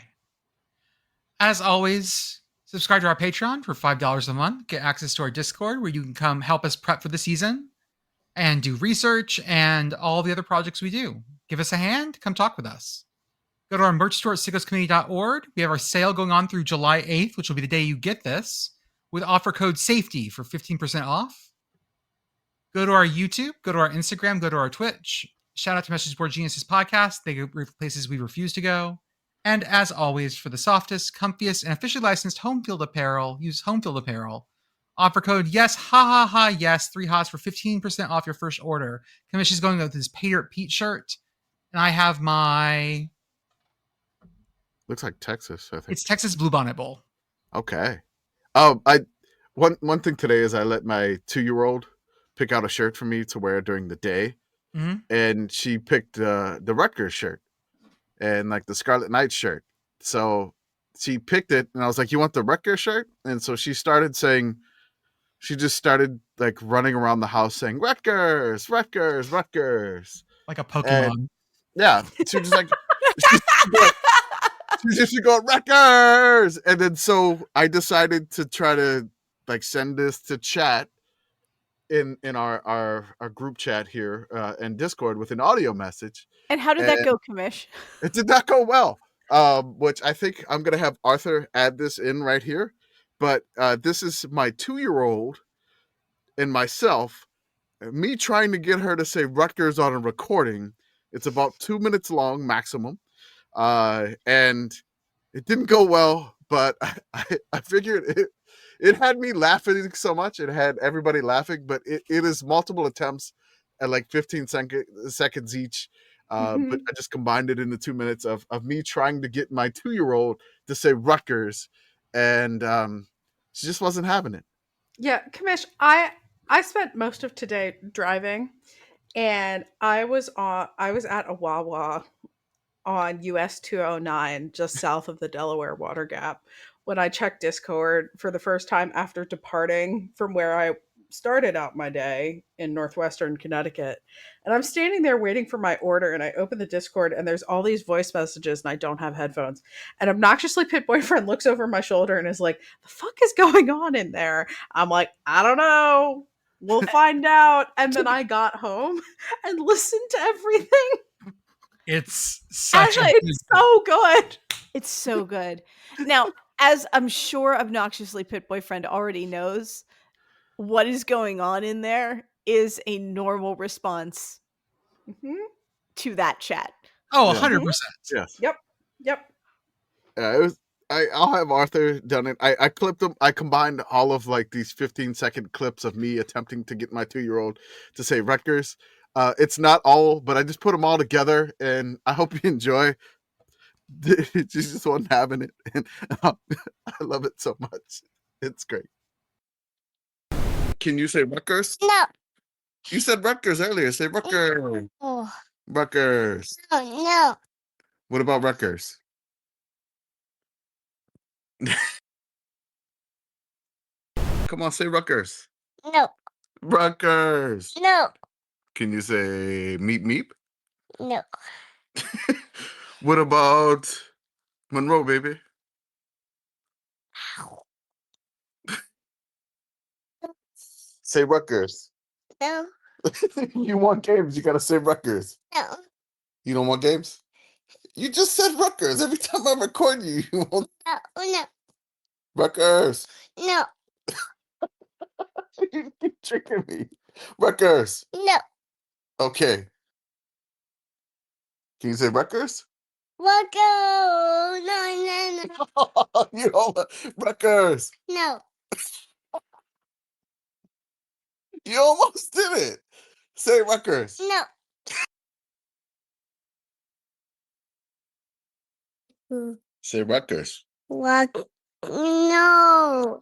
As always, subscribe to our Patreon for $5 a month. Get access to our Discord where you can come help us prep for the season and do research and all the other projects we do. Give us a hand. Come talk with us. Go to our merch store at sickoscommittee.org. We have our sale going on through July 8th, which will be the day you get this, with offer code SAFETY for 15% off. Go to our YouTube, go to our Instagram, go to our Twitch. Shout out to Message Board Geniuses podcast. They go places we refuse to go. And as always, for the softest, comfiest, and officially licensed home field apparel, use Home Field Apparel Offer code yes, ha ha ha, yes, 3 hots for 15% off your first order. Commish is going with his Pay Dirt Pete shirt. And I have my... Looks like Texas, I think. It's Texas Bluebonnet Bowl. Okay. One thing today is I let my 2-year-old pick out a shirt for me to wear during the day. Mm-hmm. And she picked the Rutgers shirt and like the Scarlet Knights shirt. So she picked it and I was like, you want the Rutgers shirt? And so she just started like running around the house saying, Rutgers, Rutgers, Rutgers. Like a Pokemon. And, yeah. She was just like, she's just going, Rutgers. And then so I decided to try to like send this to chat in our group chat here and Discord with an audio message. And how did that go, Commish? It did not go well, which I think I'm going to have Arthur add this in right here. But this is my 2-year-old and myself, me trying to get her to say Rutgers on a recording. It's about 2 minutes long maximum. And it didn't go well, but I figured it had me laughing so much. It had everybody laughing, but it is multiple attempts at like 15 seconds each. But I just combined it into 2 minutes of me trying to get my 2-year-old to say Rutgers, and she just wasn't having it. Yeah, Commish, I spent most of today driving, and I was at a Wawa on US 209, just south of the Delaware Water Gap, when I checked Discord for the first time after departing from where I started out my day in northwestern Connecticut. And I'm standing there waiting for my order, and I open the Discord and there's all these voice messages and I don't have headphones. And obnoxiously Pit Boyfriend looks over my shoulder and is like, the fuck is going on in there? I'm like, I don't know. We'll find out. And then I got home and listened to everything. It's such it's so good. It's so good. Now, as I'm sure obnoxiously Pit Boyfriend already knows, what is going on in there is a normal response to that chat. Oh, 100%. Yes. Yep. I'll have Arthur done it. I clipped them. I combined all of like these 15-second clips of me attempting to get my 2-year-old to say Rutgers. It's not all, but I just put them all together, and I hope you enjoy. She just wasn't having it, and I love it so much. It's great. Can you say Rutgers? No. You said Rutgers earlier. Say Rutgers. Oh. Rutgers. No. What about Rutgers? Come on, say Rutgers. No. Rutgers. No. Can you say meep meep? No. What about Monroe, baby? Say Rutgers. No. You want games, you gotta say Rutgers. No. You don't want games? You just said Rutgers. Every time I record you, you want No. Rutgers. No. You keep tricking me. Rutgers. No. Okay. Can you say Rutgers? Walk go. No. You don't Rutgers. No. You almost did it. Say Rutgers. No. Say Rutgers. Walk. No.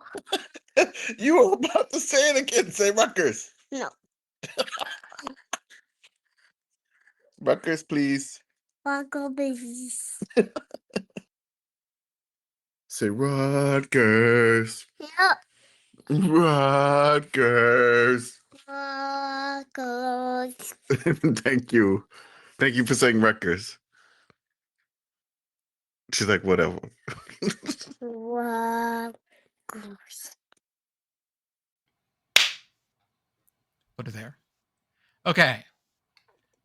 You were about to say it again. Say Rutgers. No. Rutgers, please. Walk go, please. Say Rutgers. No. Rutgers. Walk go. Thank you. Thank you for saying Rutgers. She's like, whatever. Walk. Put it there. Okay.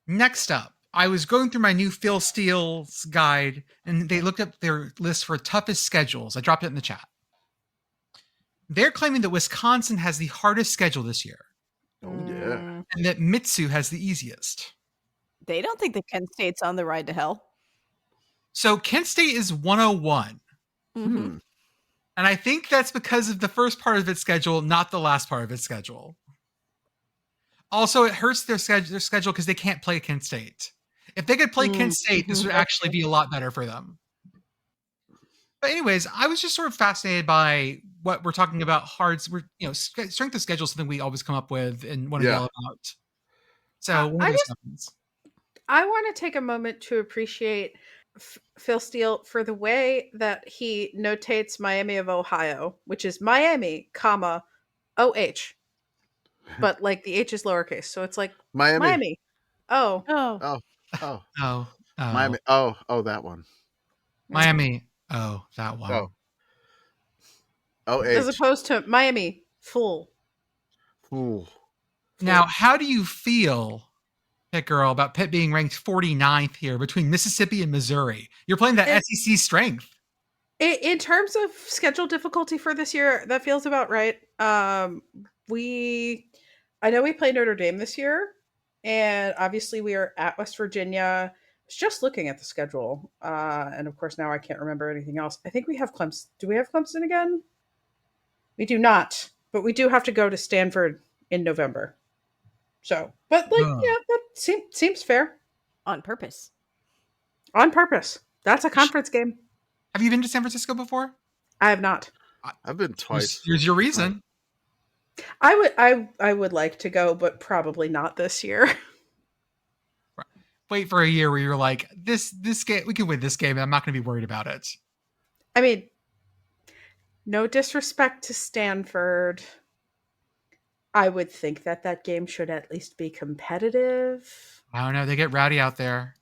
Next up, I was going through my new Phil Steele's guide, and they looked up their list for toughest schedules. I dropped it in the chat. They're claiming that Wisconsin has the hardest schedule this year. Oh, yeah. And that Mitsu has the easiest. They don't think that Kent State's on the ride to hell. So Kent State is 101. Mm-hmm. And I think that's because of the first part of its schedule, not the last part of its schedule. Also, it hurts their schedule because they can't play Kent State. If they could play Kent State, this would actually be a lot better for them. But anyways, I was just sort of fascinated by what we're talking about. Strength of schedule is something we always come up with and want to yell about. So when this happens. I want to take a moment to appreciate Phil Steele for the way that he notates Miami of Ohio, which is Miami, comma, OH. But like the H is lowercase. So it's like Miami. Oh. Miami. Oh, that one. Miami. Oh, that one. Oh, as opposed to Miami, full. Now, how do you feel, Pitt Girl, about Pitt being ranked 49th here between Mississippi and Missouri? You're playing that SEC strength. In terms of schedule difficulty for this year, that feels about right. I know we play Notre Dame this year, and obviously we are at West Virginia. I was just looking at the schedule, and of course now I can't remember anything else. I think we have Clemson. Do we have Clemson again? We do not, but we do have to go to Stanford in November. So, but that seems fair. On purpose. On purpose. That's a conference game. Have you been to San Francisco before? I have not. I've been twice. Here's your reason. I would like to go, but probably not this year. Wait for a year where you're like, this game, we can win this game, and I'm not going to be worried about it. I mean, no disrespect to Stanford. I would think that game should at least be competitive. I don't know. They get rowdy out there.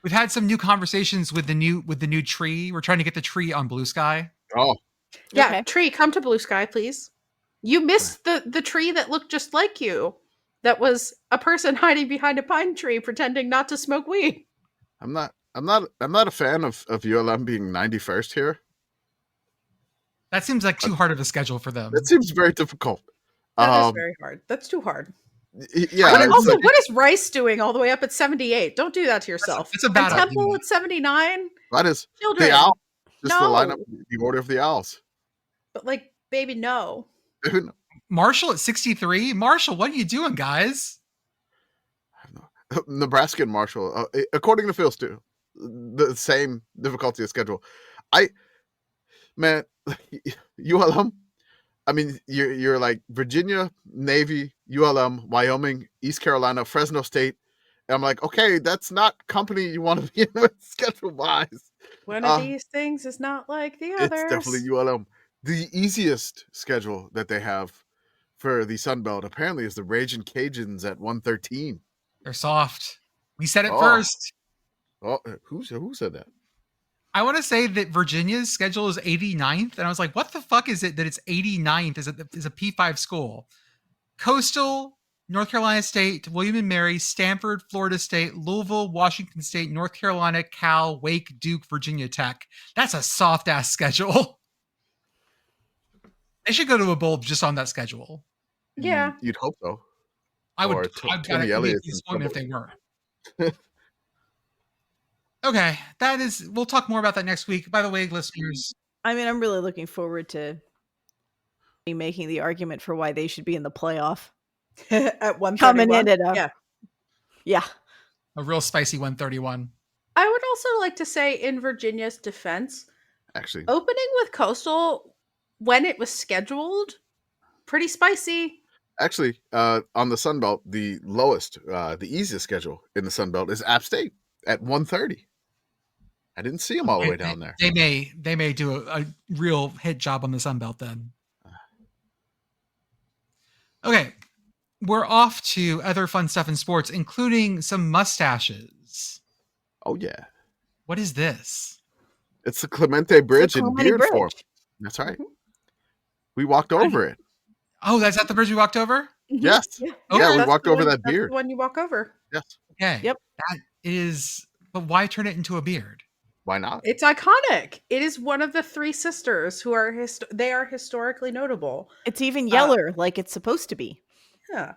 We've had some new conversations with the new tree. We're trying to get the tree on Blue Sky. Oh, yeah, okay. Tree, come to Blue Sky, please. You missed the tree that looked just like you. That was a person hiding behind a pine tree pretending not to smoke weed. I'm not a fan of ULM being 91st here. That seems like too hard of a schedule for them. That seems very difficult. That is very hard. That's too hard. Yeah. Also, what is Rice doing all the way up at 78? Don't do that to yourself. That's a bad and Temple idea. At 79. That is children. The owl. Just the lineup, the order of the owls. But baby, no. Marshall at 63. Marshall, what are you doing, guys? Nebraska and Marshall, according to Phil Steele, the same difficulty of schedule. ULM. I mean, you're like Virginia, Navy, ULM, Wyoming, East Carolina, Fresno State. And I'm like, okay, that's not company you want to be in with schedule-wise. One of these things is not like the others. It's definitely ULM. The easiest schedule that they have for the Sun Belt apparently is the Ragin' Cajuns at 113. They're soft. We said it first. Oh, who said that? I want to say that Virginia's schedule is 89th, and I was like, what the fuck is it that it's 89th is a P5 school? Coastal, North Carolina State, William & Mary, Stanford, Florida State, Louisville, Washington State, North Carolina, Cal, Wake, Duke, Virginia Tech. That's a soft-ass schedule. They should go to a bowl just on that schedule. Yeah. You'd hope so. I would. I'd got it if they were. Okay, we'll talk more about that next week. By the way, listeners. I mean, I'm really looking forward to making the argument for why they should be in the playoff. At 131. Coming in it. Yeah. A real spicy 131. I would also like to say in Virginia's defense, actually, opening with Coastal when it was scheduled, pretty spicy. Actually, on the Sun Belt, the lowest, the easiest schedule in the Sun Belt is App State at 130. I didn't see them all the way down there. They may do a real hit job on the Sun Belt then. Okay, we're off to other fun stuff in sports, including some mustaches. Oh yeah. What is this? It's the Clemente Bridge in beard form. That's right. We walked over it. Oh, that's not the bridge we walked over? Yes. Yeah, we walked over that beard. That's the one you walk over. Yes. Okay. Yep. That is, but why turn it into a beard? Why not? It's iconic. It is one of the three sisters who are they are historically notable. It's even yeller, like it's supposed to be. Yeah.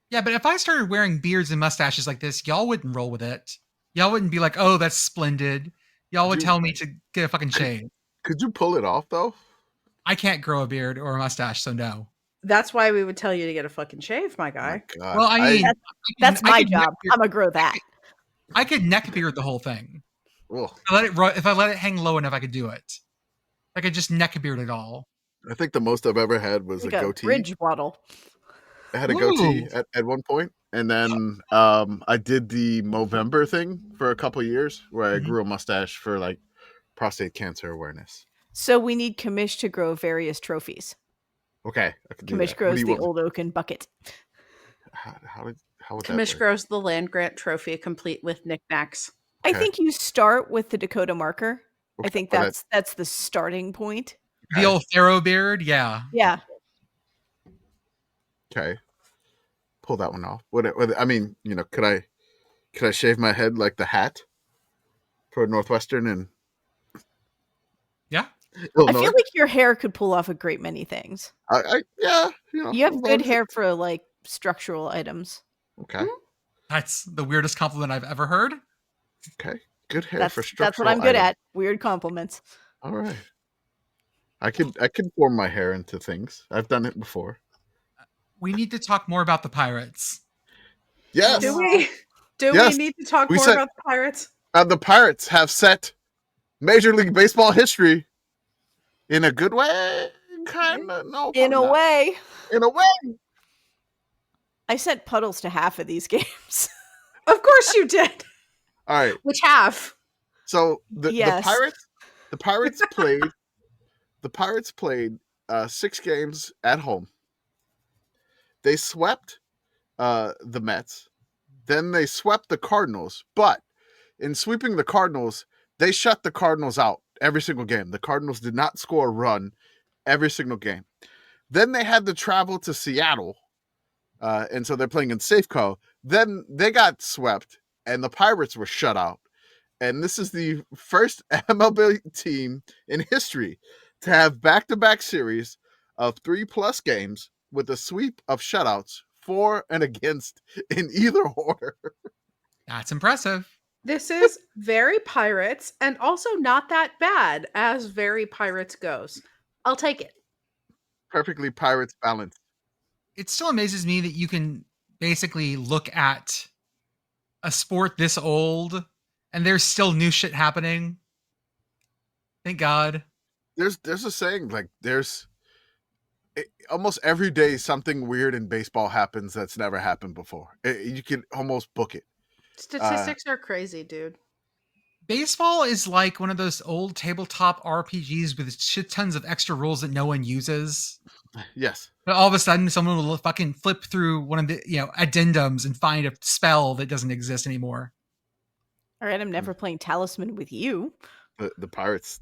Yeah, but if I started wearing beards and mustaches like this, y'all wouldn't roll with it. Y'all wouldn't be like, oh, that's splendid. Y'all would tell me to get a fucking shave. Could you pull it off though? I can't grow a beard or a mustache, so no. That's why we would tell you to get a fucking shave, my Oh guy. my God. Well, I mean, That's I my could job. neck I'm gonna grow that. I could neck beard the whole thing. Ugh. If I let it hang low enough, I could do it. I could just neck beard it all. I think the most I've ever had was Like a a goatee. bridge waddle. I had a Ooh. goatee at one point, and then I did the Movember thing for a couple of years, where I Mhm. grew a mustache for like prostate cancer awareness. So we need Commish to grow various trophies. Okay, I can do Commish that. What grows do you the want? old oaken bucket. How would that Commish work? grows the land grant trophy complete with knickknacks. I Okay. think you start with the Dakota marker. I Okay, think well, that- that's the starting point. The old Pharaoh beard, yeah. Yeah. Okay, pull that one off. I mean, could I shave my head like the hat for Northwestern and Yeah. I Illinois? feel like your hair could pull off a great many things. Yeah, You have as long good as hair for like structural items. Okay, That's the weirdest compliment I've ever heard. okay, good hair That's for that's structural. what I'm good items. at. Weird compliments. All right, I could form my hair into things. I've done it before. We need to talk more about the Pirates. Yes, Do we? Do Yes, we need to talk we more said- about the Pirates? the Pirates have set Major League Baseball history in a good way. Kind of, no, In a probably not. way, In a way. I sent puddles to half of these games. Of course you did. All right. Which half? So Yes. the Pirates played 6 games at home. They swept the Mets. Then they swept the Cardinals. But in sweeping the Cardinals, they shut the Cardinals out every single game. The Cardinals did not score a run every single game. Then they had to travel to Seattle. And so they're playing in Safeco. Then they got swept, and the Pirates were shut out. And this is the first MLB team in history to have back-to-back series of 3+ games with a sweep of shutouts, for and against in either order. That's impressive. This is very Pirates and also not that bad as very Pirates goes. I'll take it. Perfectly Pirates balanced. It still amazes me that you can basically look at a sport this old and there's still new shit happening. Thank God. There's a saying, like, almost every day something weird in baseball happens that's never happened before. You can almost book it. Statistics are crazy, dude. Baseball is like one of those old tabletop RPGs with shit tons of extra rules that no one uses. Yes. But all of a sudden, someone will fucking flip through one of the addendums and find a spell that doesn't exist anymore. All right, I'm never playing Talisman with you. The Pirates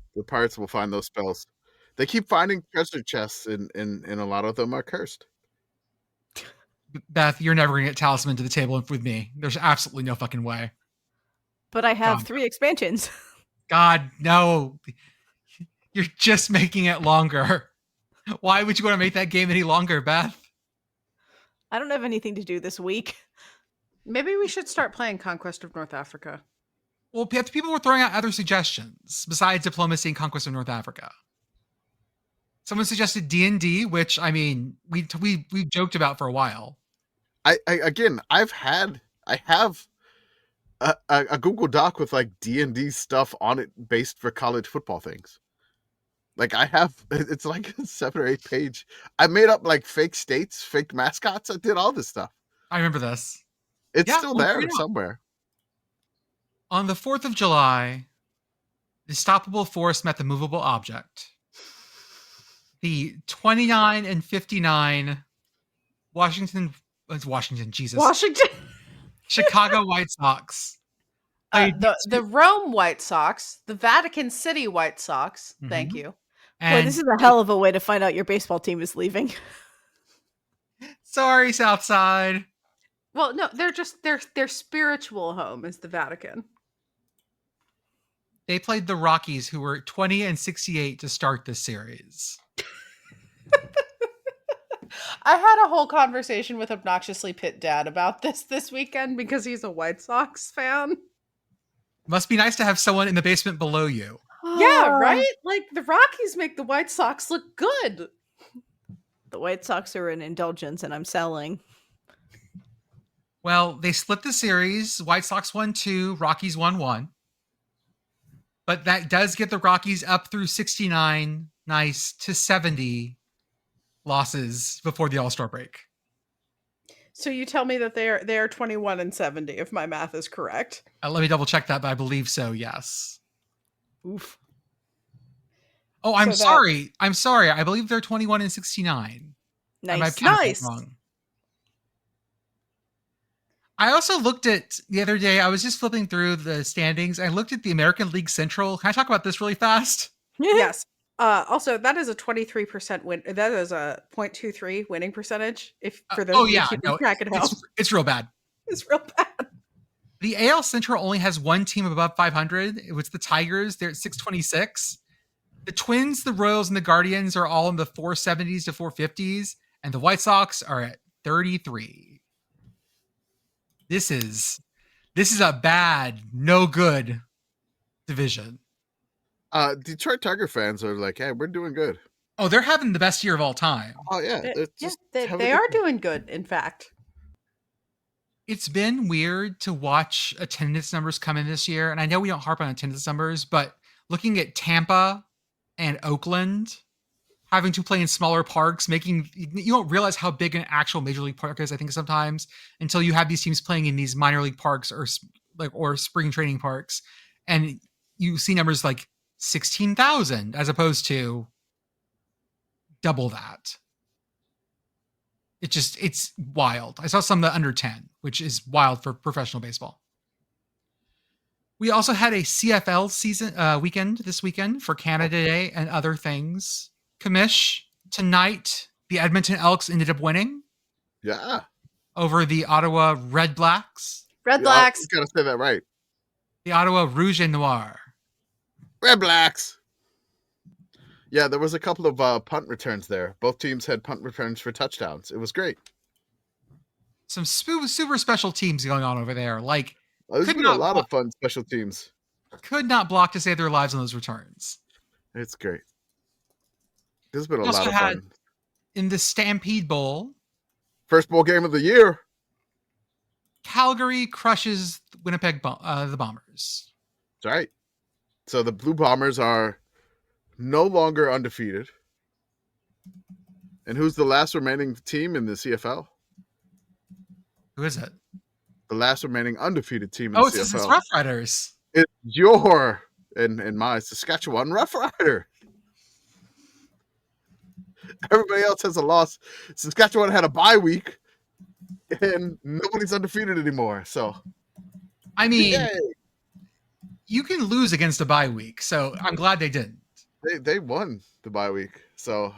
will find those spells. They keep finding treasure chests, and a lot of them are cursed. Beth, you're never gonna get Talisman to the table with me. There's absolutely no fucking way. But I have God. 3 expansions. God, no. You're just making it longer. Why would you want to make that game any longer, Beth? I don't have anything to do this week. Maybe we should start playing Conquest of North Africa. Well, people were throwing out other suggestions besides diplomacy and conquest of North Africa. Someone suggested D&D, which, I mean, we've joked about for a while. I have a Google Doc with like D&D stuff on it based for college football things. Like it's like a 7 or 8 page. I made up like fake states, fake mascots. I did all this stuff. I remember this. It's Yeah, still well, there check it out. somewhere. On the 4th of July, the stoppable force met the movable object. The 29 and 59 Washington, Jesus. Washington. Chicago White Sox. The Rome White Sox, the Vatican City White Sox. Thank Mhm. you. Boy, And this is a hell of a way to find out your baseball team is leaving. sorry, Southside. Well, no, they're just their spiritual home is the Vatican. They played the Rockies, who were 20 and 68 to start this series. I had a whole conversation with obnoxiously Pitt Dad about this weekend because he's a White Sox fan. Must be nice to have someone in the basement below you. Yeah, right? Like the Rockies make the White Sox look good. The White Sox are an indulgence, and I'm selling. Well, they split the series. White Sox won 2, Rockies won 1. But that does get the Rockies up through 69, nice, to 70 losses before the All-Star break. So you tell me that they are 21 and 70, if my math is correct. Let me double check that, but I believe so, yes. Oof. Oh, I'm So that- sorry. I'm sorry. I believe they're 21 and 69. I might Nice. have counted that Nice. wrong. I also looked at the other day, I was just flipping through the standings. I looked at the American League Central. Can I talk about this really fast? Yes. Also, that is a 23% win. That is a 0.23 winning percentage. If for those of you keeping track at home, it's real bad. It's real bad. The AL Central only has one team above 500. It was the Tigers. They're at 626. The Twins, the Royals, and the Guardians are all in the 470s to 450s, and the White Sox are at 33. This is a bad, no good division. Detroit Tiger fans are like, hey, we're doing good. Oh, they're having the best year of all time. Oh yeah, They are doing good. In fact, It's been weird to watch attendance numbers come in this year, and I know we don't harp on attendance numbers, but looking at Tampa and Oakland having to play in smaller parks, you don't realize how big an actual major league park is, I think, sometimes, until you have these teams playing in these minor league parks or spring training parks, and you see numbers like 16,000 as opposed to double that. It's wild. I saw some that under 10, which is wild for professional baseball. We also had a CFL season weekend this weekend for Canada Day and other things. Commish, tonight, the Edmonton Elks ended up winning. Yeah. Over the Ottawa Red Blacks. Red Blacks. You gotta say that right. The Ottawa Rouge et Noir. Red Blacks. Yeah, there was a couple of punt returns there. Both teams had punt returns for touchdowns. It was great. Some super special teams going on over there. Like, there's been a lot of fun special teams. Could not block to save their lives on those returns. It's great. There's been a lot of fun. In the Stampede Bowl. First bowl game of the year. Calgary crushes Winnipeg, the Bombers. That's right. So the Blue Bombers are no longer undefeated. And who's the last remaining team in the CFL? Who is it? The last remaining undefeated team in the CFL. It's Rough Riders. It's your and my Saskatchewan Rough Rider. Everybody else has a loss. Saskatchewan had a bye week, and nobody's undefeated anymore. So, I mean, you can lose against a bye week. So I'm glad they didn't. They won the bye week. So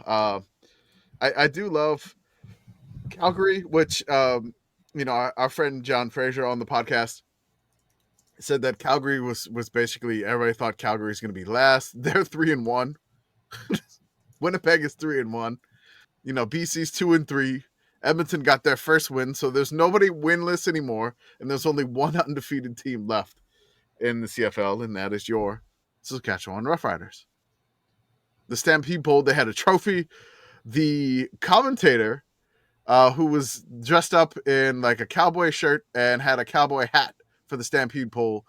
I do love Calgary, which our friend John Fraser on the podcast said that Calgary was basically, everybody thought Calgary's going to be last. They're 3-1. Winnipeg is 3-1. BC's 2-3. Edmonton got their first win, so there's nobody winless anymore, and there's only one undefeated team left in the CFL, and that is your Saskatchewan Roughriders. The Stampede Bowl, they had a trophy. The commentator, who was dressed up in like a cowboy shirt and had a cowboy hat for the Stampede Bowl,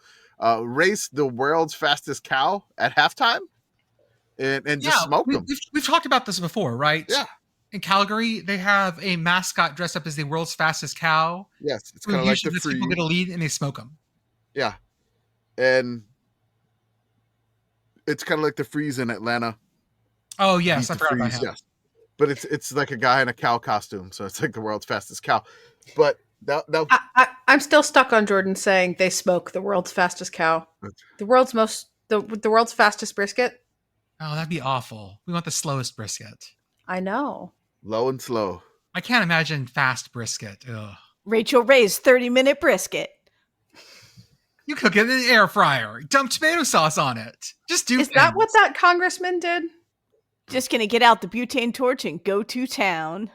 raced the world's fastest cow at halftime. And just smoke them. We've talked about this before, right? Yeah. In Calgary, they have a mascot dressed up as the world's fastest cow. Yes, it's kind of like the freeze. People get a lead and they smoke them. Yeah, and it's kind of like the freeze in Atlanta. Oh yes, I forgot about him. Yes, but it's like a guy in a cow costume, so it's like the world's fastest cow. But I'm still stuck on Jordan saying they smoke the world's fastest cow, the world's fastest brisket. Oh, that'd be awful. We want the slowest brisket. I know. Low and slow. I can't imagine fast brisket. Ugh. Rachel Ray's 30-minute brisket. You cook it in an air fryer. Dump tomato sauce on it. Just do. Is that what that congressman did? Just gonna get out the butane torch and go to town.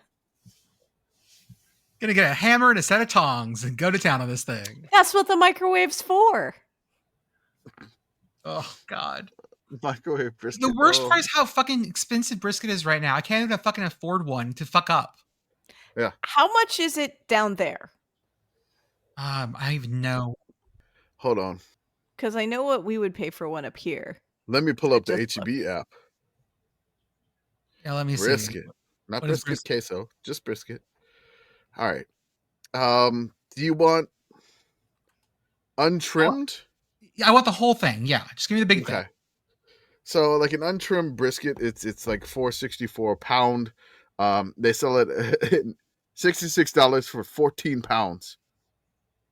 Gonna get a hammer and a set of tongs and go to town on this thing. That's what the microwave's for. Oh God. Microwave brisket. The worst oh. part is how fucking expensive brisket is right now. I can't even fucking afford one to fuck up. How much is it down there? I don't even know. Hold on. Because I know what we would pay for one up here. Let me pull up the Just HEB app. Yeah, let me see. Brisket. Not What is brisket queso, just brisket. All right. Do you want untrimmed? Yeah, I want the whole thing. Yeah, just give me the big thing. So like an untrimmed brisket, it's like $4.64 a pound. They sell it at $66 for 14 pounds.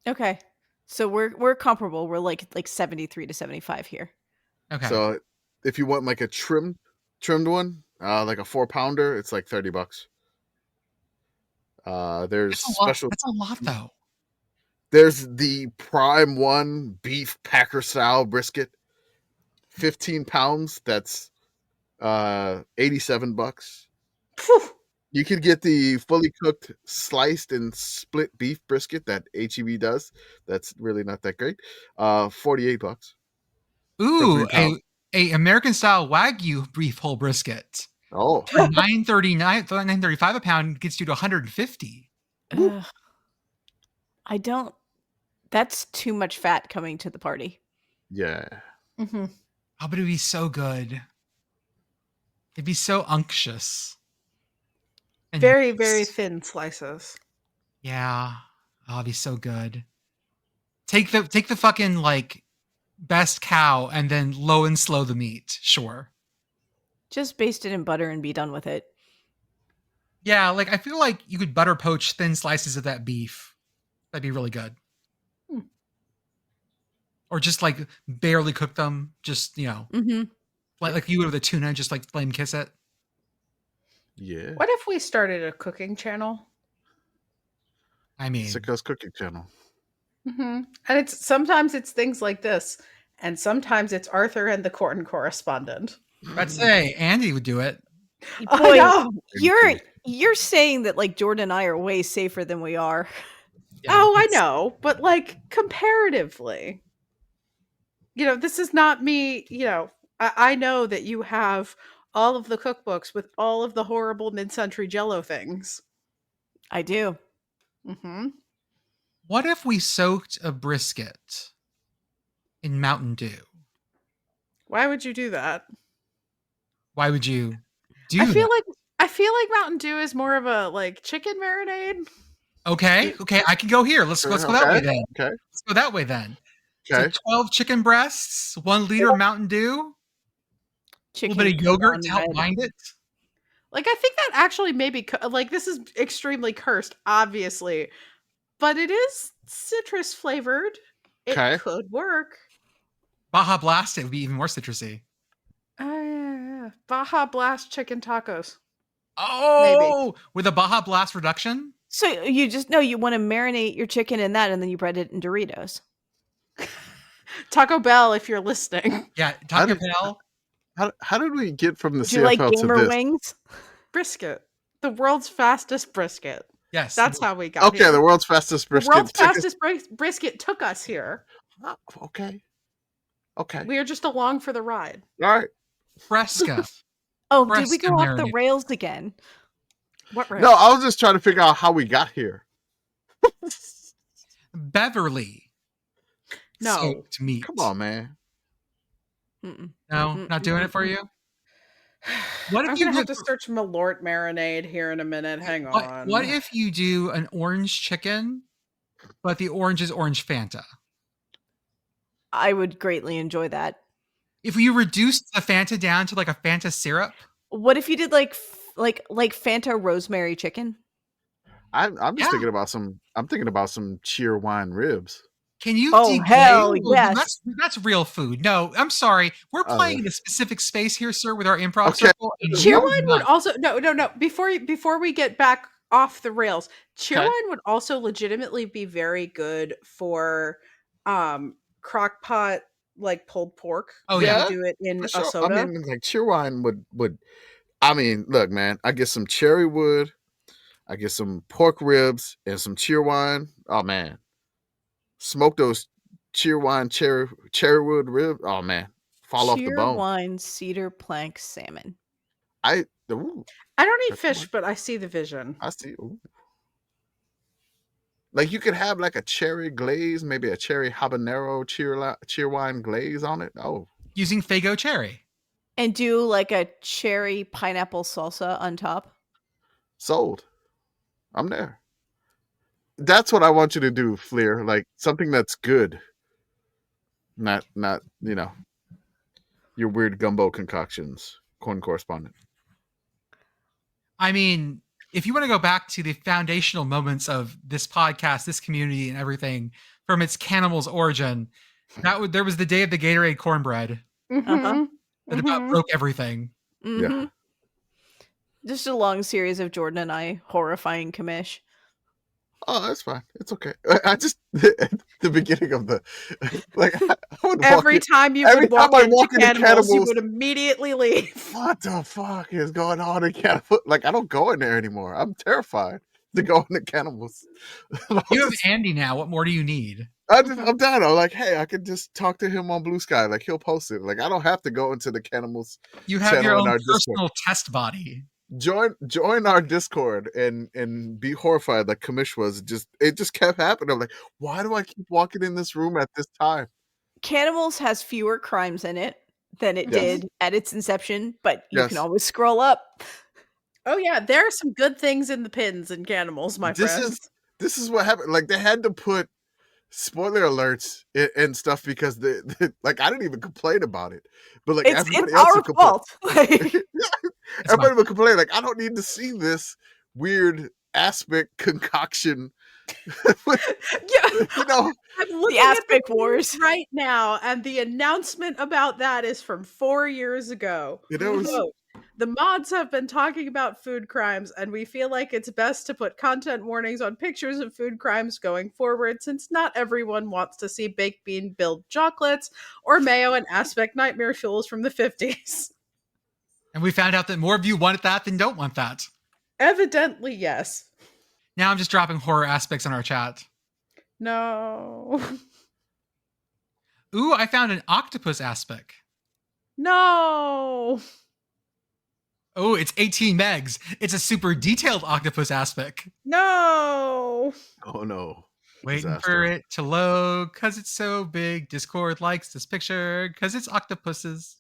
Okay. So we're comparable. We're like 73 to 75 here. Okay. So if you want like a trimmed one, like a 4-pounder, it's like $30. There's special. That's a lot though. There's the prime one beef Packer style brisket, 15 pounds. That's $87. Phew. You could get the fully cooked, sliced and split beef brisket that HEB does. That's really not that great. $48. Ooh, 3 pounds. a American style Wagyu beef whole brisket. Oh, For $9.35 a pound gets you to $150. Ugh. I don't. That's too much fat coming to the party. yeah. Mm-hmm. Oh, but it'd be so good. It'd be so unctuous. And Very, very thin slices. Yeah. Oh, it'd be so good. Take the fucking like best cow and then low and slow the meat. Sure. Just baste it in butter and be done with it. Yeah, like I feel like you could butter poach thin slices of that beef. That'd be really good. Or just like barely cook them. Just, Mm-hmm. like you would with a tuna, just like flame kiss it. Yeah. What if we started a cooking channel? I mean, Sicko's Cooking Channel. Mm-hmm. And sometimes it's things like this, and sometimes it's Arthur and the Corn correspondent. I'd say Andy would do it. I Boy, know. you're saying that like Jordan and I are way safer than we are. Yeah, Oh, I it's- know, but like comparatively, this is not me. I know that you have all of the cookbooks with all of the horrible mid-century Jello things. I do. Mm-hmm. What if we soaked a brisket in Mountain Dew? Why would you do that? Why would you do I feel that? like Mountain Dew is more of a like chicken marinade. Okay, I can go here. Let's go that way then. Okay. Let's go that way then. Okay. So 12 chicken breasts, 1 liter Mountain Dew, a Chicken little bit of yogurt on to help red. bind it. Like I think that actually maybe like this is extremely cursed, obviously, but it is citrus flavored. It Okay. could work. Baja Blast, it would be even more citrusy. Yeah. Baja Blast chicken tacos. Oh, with a Baja Blast reduction? So you want to marinate your chicken in that, and then you bread it in Doritos. Taco Bell, if you're listening. Yeah, How Taco did- Bell. How did we get from the Do you like CFL to gamer this? wings? Brisket. The world's fastest brisket. Yes. That's how we got Okay, here. the world's fastest The brisket. world's fastest brisket took us here. Oh, okay. Okay. We are just along for the ride. All right. Fresca. Oh, did we Fresca go off the marinade. rails again? What ride? No, I was just trying to figure out how we got here. Beverly. No. Soaked meat. Come on, man. Mm-mm. No, not doing it for you? What if I'm you gonna have did- to search Malort marinade here in a minute. Hang on. What if you do an orange chicken, but the orange is orange Fanta? I would greatly enjoy that. If you reduce the Fanta down to like a Fanta syrup, What if you did like Fanta rosemary chicken? I'm just Yeah. thinking about some. I'm thinking about some cheer wine ribs. can you? Oh, deglaze- hell Oh, yes. That's real food. No, I'm sorry. We're Oh, playing yeah. in a specific space here, sir, with our improv Okay. circle. and Cheer you wine do would not. also no. Before we get back off the rails, cheer Okay. wine would also legitimately be very good for crock pot like pulled pork. Oh, when yeah. you do it in For a sure. soda. I mean, like cheer wine would. I mean, look, man. I get some cherry wood. I get some pork ribs and some cheer wine. Oh man, smoke those cheer wine cherry wood ribs. Oh man, fall off the Cheer bone. wine, cedar plank, salmon. I don't eat That's fish, fine. but I see the vision. I see. Ooh. Like you could have like a cherry glaze, maybe a cherry habanero cheer wine glaze on it. Oh, Using Faygo cherry. And do like a cherry pineapple salsa on top. sold. I'm there. That's what I want you to do, Fleer. Like something that's good. Not your weird gumbo concoctions, corn correspondent. I mean, if you want to go back to the foundational moments of this podcast, this community, and everything from its cannibals origin, there was the day of the Gatorade cornbread Mhm. that about Mhm. broke everything. Mm-hmm. Just a long series of Jordan and I horrifying Commish. Oh, that's fine. It's okay. I just the beginning of the like I would Every walk time you every would walk time I into walk into Cannibals, you Cannibals- would immediately leave. in, what the fuck is going on in Cannibals? Like I don't go in there anymore. I'm terrified to go into Cannibals. You have Andy now. What more do you need? I'm done. I'm like, hey, I can just talk to him on Blue Sky. Like he'll post it. Like I don't have to go into the Cannibals. You have your Channel in own our Discord. personal test body. Join our Discord and be horrified like Commish was. It just kept happening. I'm like, why do I keep walking in this room at this time? Cannibals has fewer crimes in it than it Yes. did at its inception, but you can Yes. always scroll up. Oh yeah, there are some good things in the pins in Cannibals, my friends. This is what happened. Like they had to put spoiler alerts and stuff because like I didn't even complain about it, but like It's everybody else our would complain. fault. Like, Everybody would complain like I don't need to see this weird aspect concoction. Yeah, You know, I'm looking the at aspect the wars. news right now, and the announcement about that is from 4 years ago. You know, it's- Quote, the mods have been talking about food crimes, and we feel like it's best to put content warnings on pictures of food crimes going forward, since not everyone wants to see baked bean billed chocolates or mayo and aspect nightmare fuels from the 50s. And we found out that more of you wanted that than don't want that. Evidently, yes. Now I'm just dropping horror aspects on our chat. No. Ooh, I found an octopus aspect. No. Oh, it's 18 megs. It's a super detailed octopus aspect. No. oh no. Waiting Disaster. for it to load because it's so big. Discord likes this picture because it's octopuses.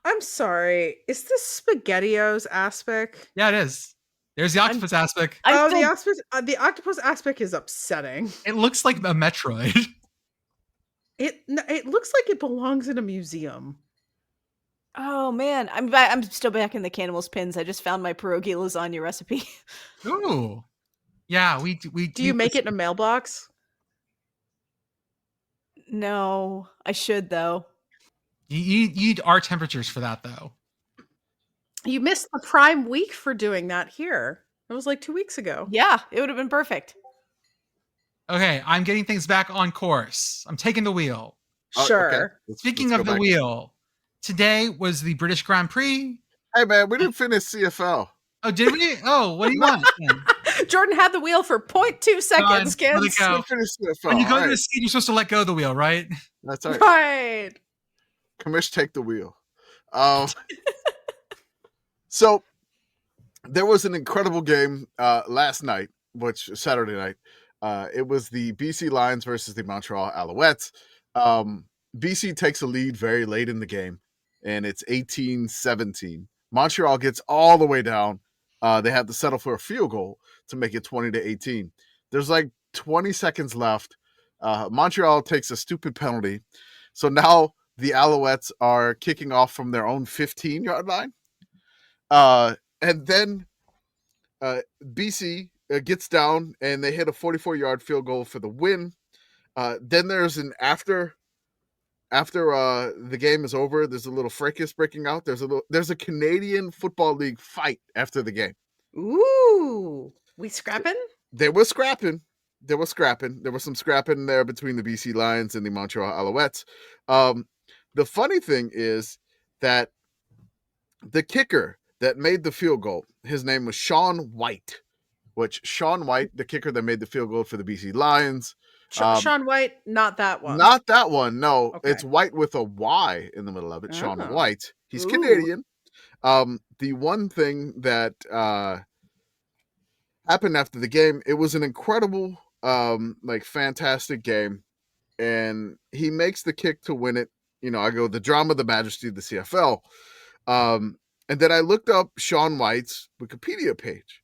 I'm sorry. Is this SpaghettiOs aspect? Yeah, it is. There's the octopus aspect. I Oh, still- the octopus aspect is upsetting. It looks like a Metroid. It looks like it belongs in a museum. Oh man, I'm still back in the Cannibals pins. I just found my pierogi lasagna recipe. Ooh. Yeah, we Do you make it in a mailbox? No, I should though. You need our temperatures for that, though. You missed the prime week for doing that here. It was like 2 weeks ago. Yeah, it would have been perfect. Okay, I'm getting things back on course. I'm taking the wheel. Oh, Sure. okay. Speaking Let's of go the back. wheel, today was the British Grand Prix. Hey man, we didn't finish CFL. Oh, did we? Oh, what do you want? then? Jordan had the wheel for 0.2 seconds, Let it kids. go. We finished CFL. When you go All to the right. skid, you're supposed to let go of the wheel, right? That's all right. Right. Commish, take the wheel. So there was an incredible game last night, which Saturday night. It was the BC Lions versus the Montreal Alouettes. BC takes a lead very late in the game, and it's 18-17. Montreal gets all the way down. They have to settle for a field goal to make it 20-18. There's like 20 seconds left. Montreal takes a stupid penalty. So now the Alouettes are kicking off from their own 15-yard line. And then BC gets down and they hit a 44-yard field goal for the win. Then there's an after the game is over, there's a little fracas breaking out. There's a Canadian Football League fight after the game. Ooh. We scrapping? They were scrapping. There was some scrapping there between the BC Lions and the Montreal Alouettes. The funny thing is that the kicker that made the field goal, his name was Sean White, the kicker that made the field goal for the BC Lions, Sean White, not that one. Not that one. No, Okay. it's White with a Y in the middle of it. Sean Oh. White. He's Ooh. Canadian. The one thing that happened after the game, it was an incredible, fantastic game, and he makes the kick to win it. I go the drama, the majesty, the CFL, and then I looked up Sean White's Wikipedia page.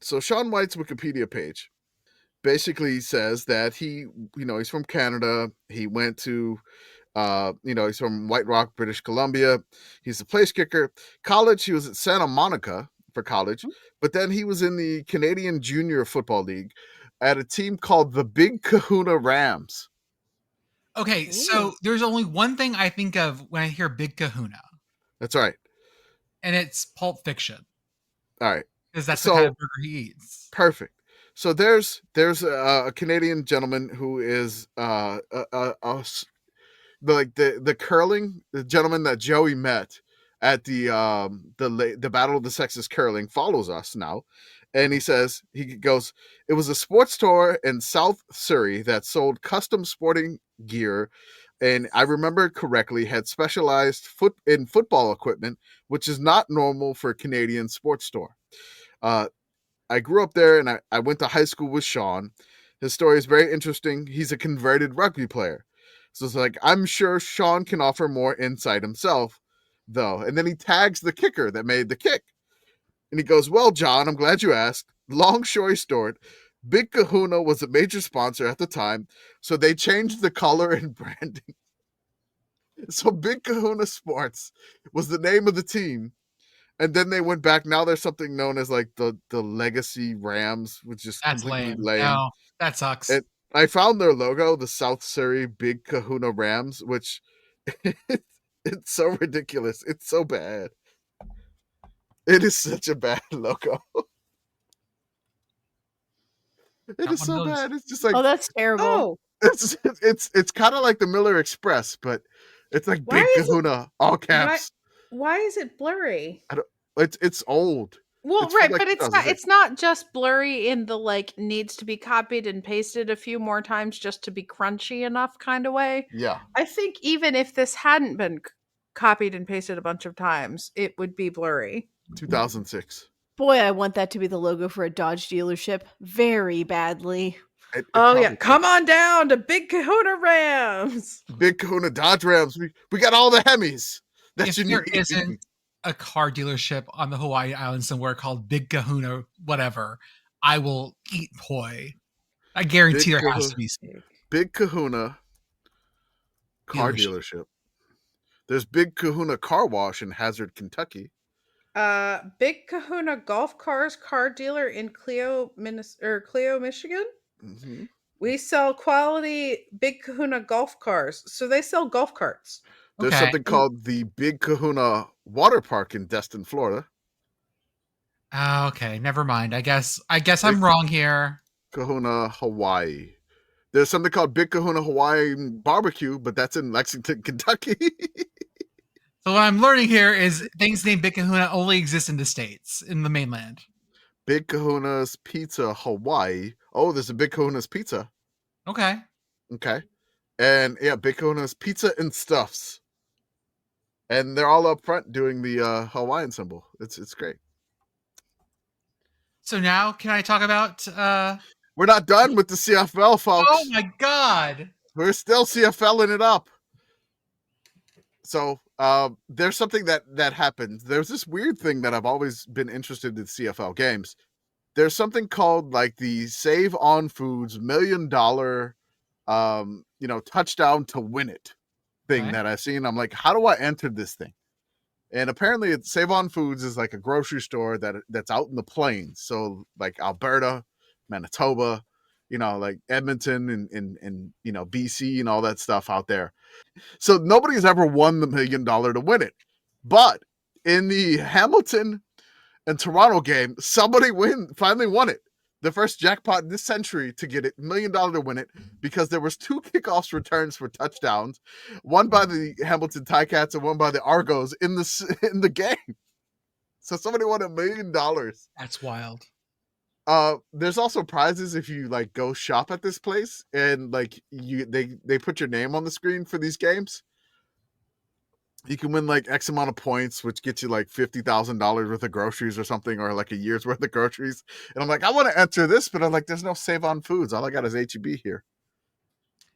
So Sean White's Wikipedia page basically says that he's from Canada. He went to, he's from White Rock, British Columbia. He's a place kicker. College, he was at Santa Monica for college, but then he was in the Canadian Junior Football League at a team called the Big Kahuna Rams. Okay, so there's only one thing I think of when I hear Big Kahuna. That's right. And it's Pulp Fiction. All right. Because that's the kind of burger he eats. Perfect. So there's a Canadian gentleman who is the curling, the gentleman that Joey met at the Battle of the Sexes curling follows us now, and he goes, it was a sports store in South Surrey that sold custom sporting gear, and I remember correctly had specialized football equipment, which is not normal for a Canadian sports store. I grew up there, and I went to high school with Sean. His story is very interesting. He's a converted rugby player. So it's like, I'm sure Sean can offer more insight himself, though. And then he tags the kicker that made the kick. And he goes, well, John, I'm glad you asked. Long story short, Big Kahuna was a major sponsor at the time, so they changed the color and branding. So Big Kahuna Sports was the name of the team. And then they went back. Now there's something known as like the Legacy Rams, which is That's completely lame. No, that sucks. I found their logo, the South Surrey Big Kahuna Rams, which it's so ridiculous. It's so bad. It is such a bad logo. It is so bad. It's just like, oh, that's terrible. Oh, it's kind of like the Miller Express, but it's like Big Kahuna, all caps. why is it blurry? It's old. Well, It's right, like but it's not just blurry in the like needs to be copied and pasted a few more times just to be crunchy enough kind of way. Yeah. I think even if this hadn't been copied and pasted a bunch of times, it would be blurry. 2006. Boy, I want that to be the logo for a Dodge dealership very badly. It yeah, come on down to Big Kahuna Rams. Big Kahuna Dodge Rams. We got all the Hemis. If there isn't a car dealership on the Hawaii Islands somewhere called Big Kahuna whatever, I will eat poi. I guarantee there has to be Big Kahuna car dealership. There's Big Kahuna Car Wash in Hazard, Kentucky. Big Kahuna Golf Cars car dealer in Clio, Michigan. Mm-hmm. We sell quality Big Kahuna golf cars, so they sell golf carts. There's something called the Big Kahuna Water Park in Destin, Florida. Oh, okay, never mind. I guess I'm wrong here. Kahuna, Hawaii. There's something called Big Kahuna Hawaii Barbecue, but that's in Lexington, Kentucky. So what I'm learning here is things named Big Kahuna only exist in the States, in the mainland. Big Kahuna's Pizza, Hawaii. Oh, there's a Big Kahuna's Pizza. Okay. And yeah, Big Kahuna's Pizza and Stuffs. And they're all up front doing the Hawaiian symbol. It's great. So now, can I talk about... We're not done with the CFL, folks. Oh my God. We're still CFLing it up. So there's something that happens. There's this weird thing that I've always been interested in CFL games. There's something called like the Save On Foods $1 million, touchdown to win it thing that I've seen. I'm like, how do I enter this thing? And apparently it's Save On Foods is like a grocery store that's out in the plains. So like Alberta, Manitoba, like Edmonton and BC and all that stuff out there. So nobody's ever won the $1 million to win it. But in the Hamilton and Toronto game, somebody finally won it. The first jackpot this century to get it, $1 million to win it, because there was 2 kickoffs returns for touchdowns, one by the Hamilton Ticats and one by the Argos in the game. So somebody won $1 million. That's wild. There's also prizes if you like go shop at this place and like they put your name on the screen for these games. You can win like X amount of points, which gets you like $50,000 worth of groceries or something, or like a year's worth of groceries. And I'm like, I want to enter this, but I'm like, there's no save on foods. All I got is HEB here.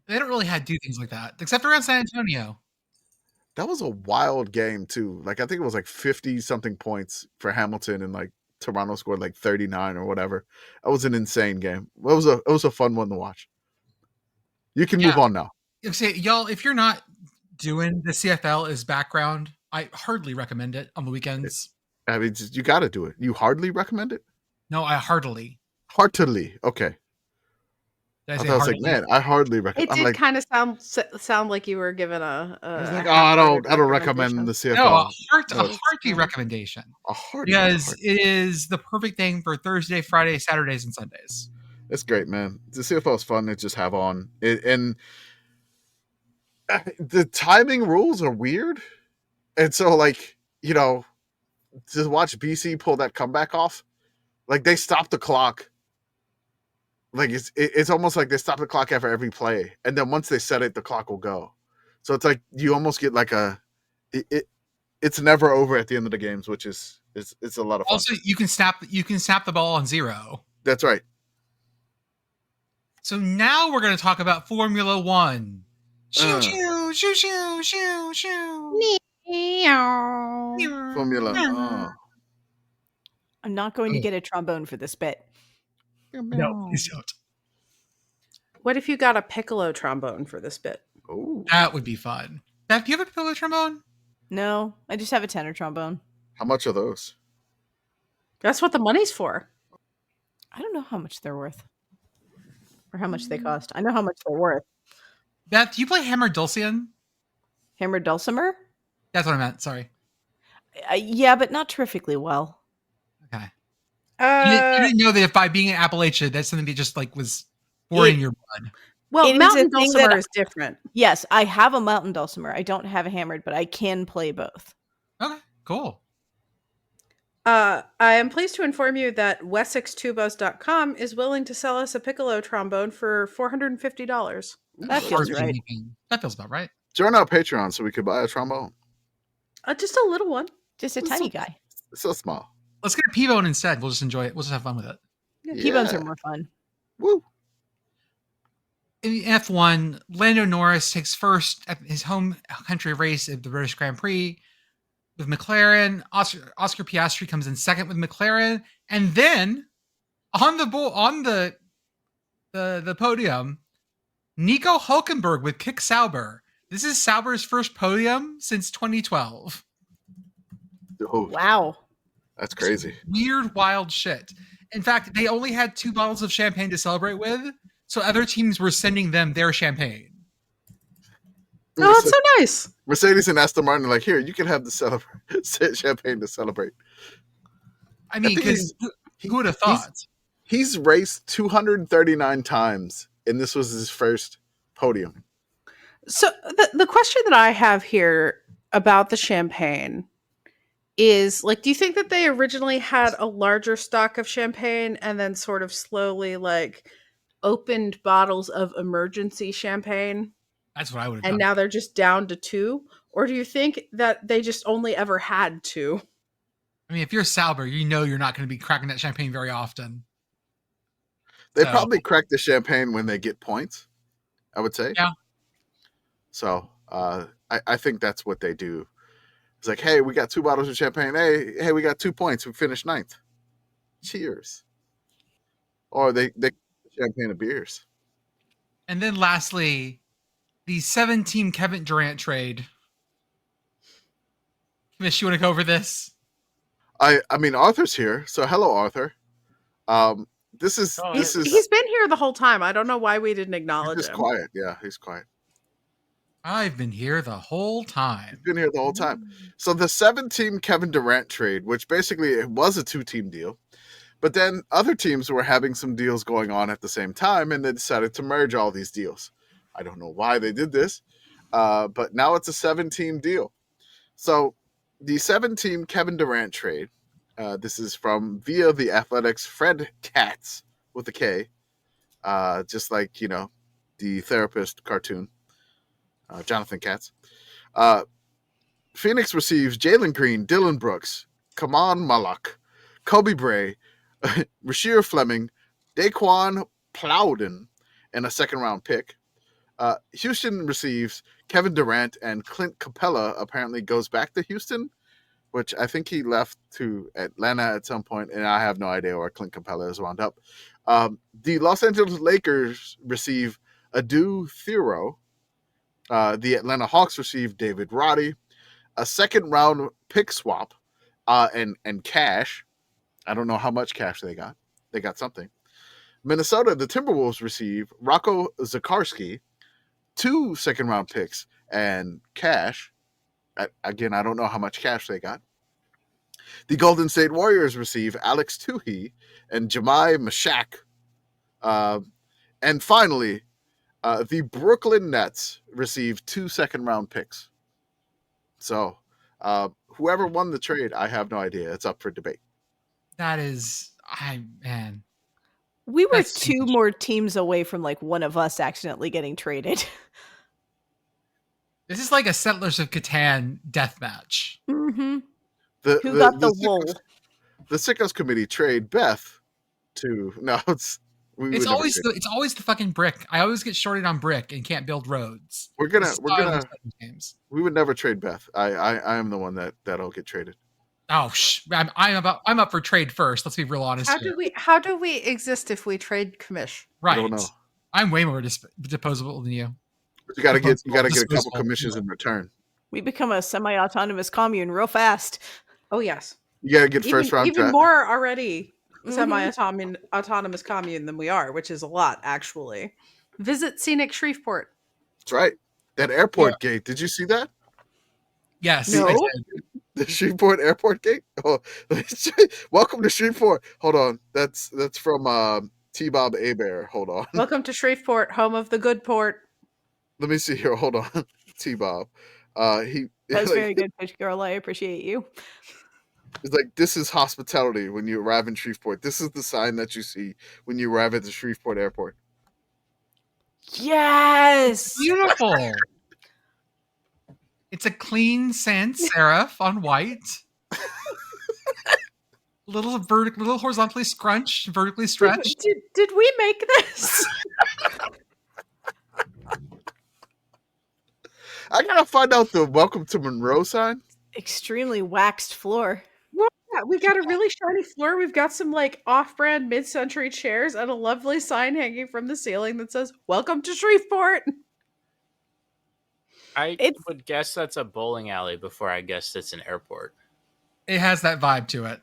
They don't really have do things like that, except around San Antonio. That was a wild game too. Like I think it was like 50 something points for Hamilton, and like Toronto scored like 39 or whatever. That was an insane game. It was a fun one to watch. You can move on now. Say, y'all, if you're not doing the CFL as background, I hardly recommend it on the weekends. I mean, you got to do it. You hardly recommend it? No, I heartily. Heartily. Okay. Did I say thought I was like, heartily? man, I hardly It recommend. I'm did like, kind of sound like you were given a. I was a like, half-hearted I don't recommend the CFL. No, a No, hearty recommendation. a hearty. Because it is the perfect thing for Thursday, Friday, Saturdays, and Sundays. It's great, man. The CFL is fun to just have on. And the timing rules are weird. And so, like, you know, to watch BC pull that comeback off, like they stop the clock. Like it's almost like they stop the clock after every play, and then once they set it, the clock will go. So it's like you almost get like it's never over at the end of the games, which is it's a lot of fun. Also, you can snap the ball on zero. That's right. So now we're going to talk about Formula One. Shoo, Uh. shoo, shoo, shoo, shoo, shoo. Formula. I'm not going to get a trombone for this bit. No, please don't. What if you got a piccolo trombone for this bit? Oh, That would be fun. Beth, do you have a piccolo trombone? No, I just have a tenor trombone. how much are those? That's what the money's for. I don't know how much they're worth or how much they cost. I know how much they're worth. Beth, do you play hammered dulcian? Hammered dulcimer? That's what I meant. Sorry. Yeah, but not terrifically well. Okay. You didn't know that if by being in Appalachia, that's something that just like was born in your blood. Well, It is mountain a thing dulcimer that- is different. Yes, I have a mountain dulcimer. I don't have a hammered, but I can play both. Okay, cool. I am pleased to inform you that WessexTubas.com is willing to sell us a piccolo trombone for $450. That feels Hardly right. anything. That feels about right. Join our Patreon so we could buy a trombone. Just a little one. Just a tiny guy. It's so small. Let's get a P-bone instead. We'll just enjoy it. We'll just have fun with it. P-bones are more fun. Woo. In the F1, Lando Norris takes first at his home country race at the British Grand Prix with McLaren. Oscar Piastri comes in second with McLaren, and then on the podium, Nico Hulkenberg with Kick Sauber. This is Sauber's first podium since 2012. Oh, Wow. that's crazy. Weird, wild shit. In fact, they only had 2 bottles of champagne to celebrate with, so other teams were sending them their champagne. Oh, that's so nice. Mercedes and Aston Martin are like, here, you can have the champagne to celebrate. I mean, think because who would have thought? He's raced 239 times, and this was his first podium. So the question that I have here about the champagne is like, do you think that they originally had a larger stock of champagne and then sort of slowly like opened bottles of emergency champagne That's what I would have and done. now they're just down to 2? Or do you think that they just only ever had 2? I mean, if you're Sauber, you know you're not going to be cracking that champagne very often. They So- probably crack the champagne when they get points, I would say. Yeah. So I think that's what they do. It's like, hey, we got 2 bottles of champagne. Hey, we got 2 points. We finished 9th. Cheers. Or they champagne of beers. And then lastly, the 7-team Kevin Durant trade. Commish, you want to go over this? I mean, Arthur's here, so hello, Arthur. This is He's been here the whole time. I don't know why we didn't acknowledge he's just him. quiet. Yeah, he's quiet. I've been here the whole time. He's been here the whole time. So the 7-team Kevin Durant trade, which basically it was a 2-team deal, but then other teams were having some deals going on at the same time, and they decided to merge all these deals. I don't know why they did this, but now it's a 7-team deal. So the 7-team Kevin Durant trade This is from via the Athletics Fred Katz with a K, just like the therapist cartoon, Jonathan Katz. Phoenix receives Jalen Green, Dylan Brooks, Kaman Malak, Kobe Bray, Rasheer Fleming, Daquan Plowden, and a second-round pick. Houston receives Kevin Durant, and Clint Capella apparently goes back to Houston, which I think he left to Atlanta at some point, and I have no idea where Clint Capella has wound up. The Los Angeles Lakers receive Adu Thero. The Atlanta Hawks receive David Roddy, a second-round pick swap, and cash. I don't know how much cash they got. They got something. Minnesota, the Timberwolves receive Rocco Zakarski, 2 second-round picks, and cash. Again, I don't know how much cash they got. The Golden State Warriors receive Alex Tuhey and Jemai Mashak. And finally, the Brooklyn Nets receive 2 second-round picks. So whoever won the trade, I have no idea. It's up for debate. That is, man. We were That's 2 huge. more teams away from like one of us accidentally getting traded. This is like a Settlers of Catan death match. Mm-hmm. Who got the wool? The Sickos Committee trade Beth to It's always the fucking brick. I always get shorted on brick and can't build roads. We would never trade Beth. I am the one that'll get traded. Oh, I'm up for trade first. Let's be real honest. How do we exist if we trade Commish? Right. I don't know. I'm way more disposable than you. But you gotta get a couple commissions in return. We become a semi-autonomous commune real fast. Oh yes. You gotta get first round even draft. more already semi-autonomous commune than we are, which is a lot actually. Visit scenic Shreveport. That's right. That airport gate. Did you see that? Yes. No. I did. The Shreveport airport gate. Oh, welcome to Shreveport. Hold on. That's from T-Bob Abear. Hold on. Welcome to Shreveport, home of the good port. Let me see here. Hold on. T-Bob. That was very good, Pitch Girl. I appreciate you. It's like, this is hospitality when you arrive in Shreveport. This is the sign that you see when you arrive at the Shreveport airport. Yes. Beautiful. It's a clean sans serif on white. little horizontally scrunched, vertically stretched. Did we make this? I gotta find out the Welcome to Monroe sign. Extremely waxed floor. Well, yeah, we got a really shiny floor. We've got some like off-brand mid-century chairs and a lovely sign hanging from the ceiling that says "Welcome to Shreveport." I would guess that's a bowling alley before I guess it's an airport. It has that vibe to it.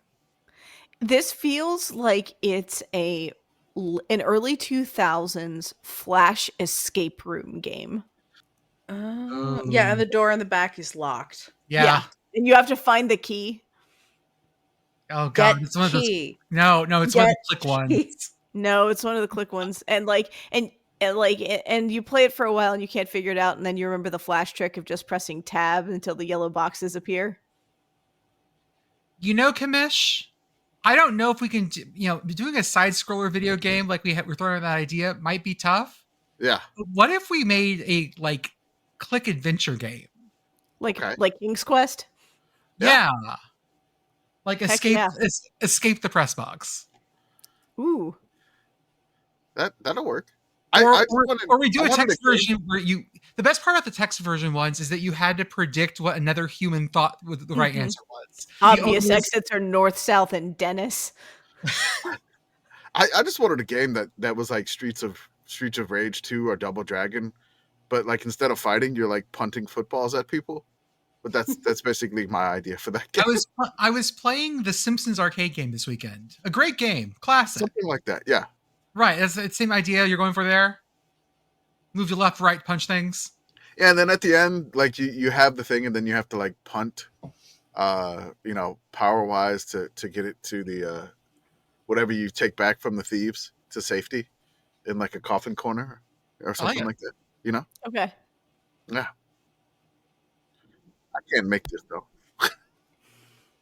This feels like it's an early 2000s Flash escape room game. Yeah, and the door in the back is locked. Yeah. And you have to find the key. Oh god, it's one of those. No, it's one of the click ones. No, it's one of the click ones. And you play it for a while and you can't figure it out, and then you remember the Flash trick of just pressing tab until the yellow boxes appear. Commish, I don't know if we can doing a side scroller video game like we're throwing that idea might be tough. Yeah. But what if we made a click adventure game? Like King's Quest? Yeah. Like escape the press box. Ooh. That'll work. Or we do a text version where the best part about the text version ones is that you had to predict what another human thought the right answer was. Obvious exits are north, south, and Dennis. I just wanted a game that was like Streets of Rage 2 or Double Dragon, but like instead of fighting, you're like punting footballs at people. But that's basically my idea for that game. I was playing the Simpsons arcade game this weekend. A great game, classic. Something like that, yeah. Right, it's the same idea you're going for there. Move to left, right, punch things. Yeah, and then at the end, like you have the thing, and then you have to like punt, power wise to get it to the whatever you take back from the thieves to safety in like a coffin corner or something like that. Okay. Yeah. I can't make this though.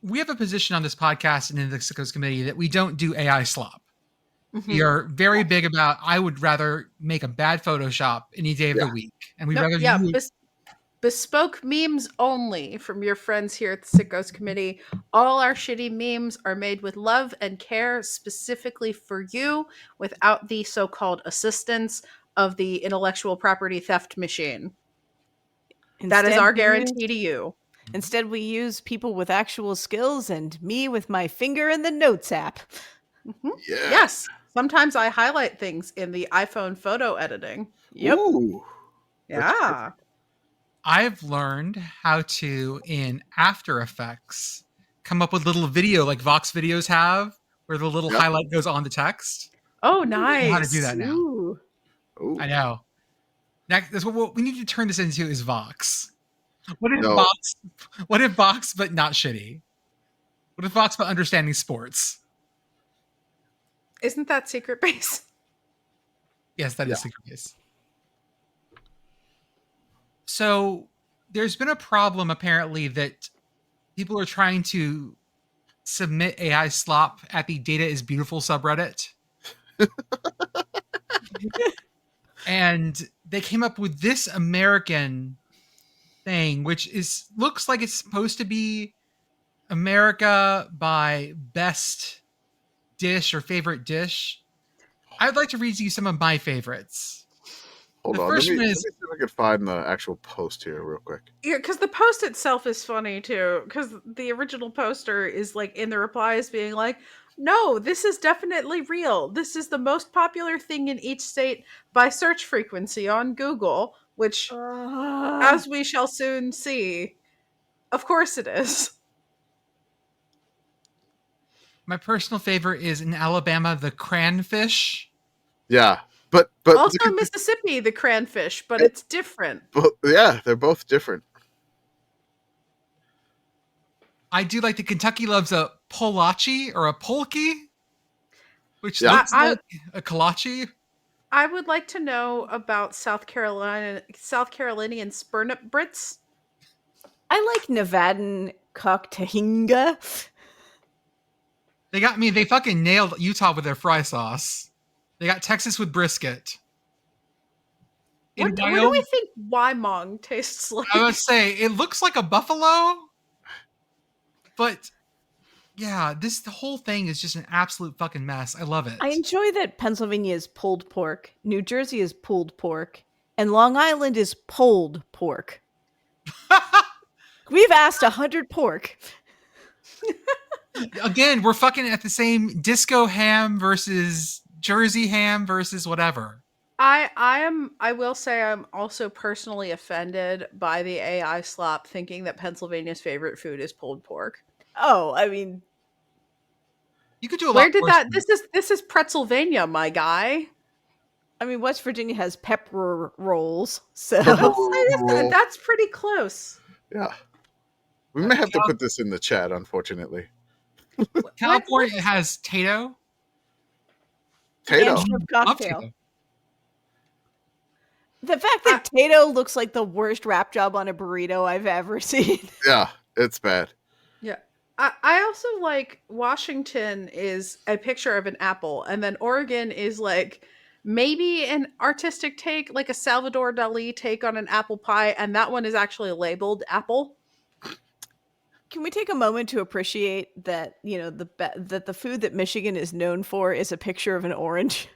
we have a position on this podcast and in the Sickos Committee that we don't do AI slop. We are very big about, I would rather make a bad Photoshop any day of the week. And we'd rather bespoke memes only from your friends here at the Sickos Committee. All our shitty memes are made with love and care specifically for you without the so-called assistance of the intellectual property theft machine. That is our guarantee to you. Instead, we use people with actual skills and me with my finger in the notes app. Mm-hmm. Yeah. Yes. Sometimes I highlight things in the iPhone photo editing. Yep. Ooh. Yeah. I've learned how to, in After Effects, come up with little video like Vox videos have, where the little highlight goes on the text. Oh, nice. I know how to do that now. Ooh. I know. Next, that's what we need to turn this into is Vox. What if Vox, but not shitty? What if Vox, but understanding sports? Isn't that Secret Base? Yes, that is Secret Base. So there's been a problem apparently that people are trying to submit AI slop at the Data is Beautiful subreddit. And they came up with this American thing, which looks like it's supposed to be America by best dish or favorite dish. I'd like to read you some of my favorites. Hold on, let me see if I can find the actual post here real quick. Yeah, because the post itself is funny too, because the original poster is like in the replies being like, no, this is definitely real. This is the most popular thing in each state by search frequency on Google, which, as we shall soon see, of course it is. My personal favorite is in Alabama, the cranfish. Yeah. But also in Mississippi, the cranfish, but it's different. Yeah, they're both different. I do like the Kentucky loves a polachi or a polky, which looks like a kolache. I would like to know about South Carolinian Spurnip Brits. I like Nevadan cocktahinga. They got me. They fucking nailed Utah with their fry sauce. They got Texas with brisket. What do we think Wymong tastes like? I would say it looks like a buffalo, but yeah, the whole thing is just an absolute fucking mess. I love it. I enjoy that Pennsylvania is pulled pork, New Jersey is pulled pork, and Long Island is pulled pork. We've asked 100 pork. Again, we're fucking at the same disco ham versus Jersey ham versus whatever. I will say I'm also personally offended by the AI slop thinking that Pennsylvania's favorite food is pulled pork. Oh, I mean, you could do a lot. Where did that? This is Pretzelvania, my guy. I mean, West Virginia has pepper rolls, so that's pretty close. Yeah, we may have to put this in the chat, unfortunately. California has Tato. Cocktail. The fact that Tato looks like the worst wrap job on a burrito I've ever seen. Yeah, it's bad. Yeah. I also like Washington is a picture of an apple, and then Oregon is like maybe an artistic take, like a Salvador Dali take on an apple pie, and that one is actually labeled apple. Can we take a moment to appreciate that, you know, that the food that Michigan is known for is a picture of an orange?